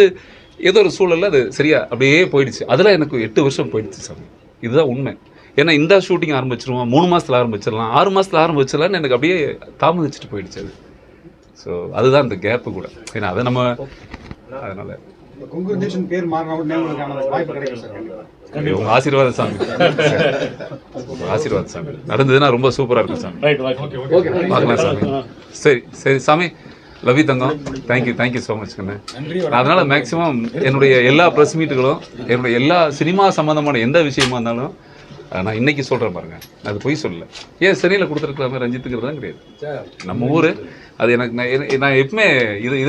ஏதோ ஒரு சூழலில் அது சரியா அப்படியே போயிடுச்சு. அதில் எனக்கு 8 வருஷம் போயிடுச்சு சாமி. இதுதான் உண்மை. ஏன்னா இந்த ஷூட்டிங் ஆரம்பிச்சிருவோம், 3 மாதத்தில் ஆரம்பிச்சிடலாம், 6 மாதத்தில் ஆரம்பிச்சிடலான்னு எனக்கு அப்படியே தாமதிச்சுட்டு போயிடுச்சு அது. ஸோ அதுதான் இந்த கேப்பு கூட. ஏன்னா அதை நம்ம அதனால் கொங்கு ரஞ்சித் பேர் மாறின உடனே உங்களுக்கான வாய்ப்பு கிடைக்கும் சார். உங்க ஆசீர்வாத சாமி. ஆசீர்வாத சாமி நடந்ததுன்னா ரொம்ப சூப்பராக இருக்கும் சாமி. பார்க்கலாம் சாமி. சரி சாமி. Love you Thangam. Thank you so much கண்ணு. அதனால் மேக்ஸிமம் என்னுடைய எல்லா ப்ரெஸ் மீட்டுகளும், என்னுடைய எல்லா சினிமா சம்மந்தமான எந்த விஷயமா இருந்தாலும் நான் இன்னைக்கு சொல்கிறேன் பாருங்க, அது பொய் சொல்லலை. ஏன் சென்னையில் கொடுத்துருக்கலாமே ரஞ்சித்துங்கிறது தான் கிடையாது. நம்ம ஊர் அது. எனக்கு நான் எப்பவுமே இதை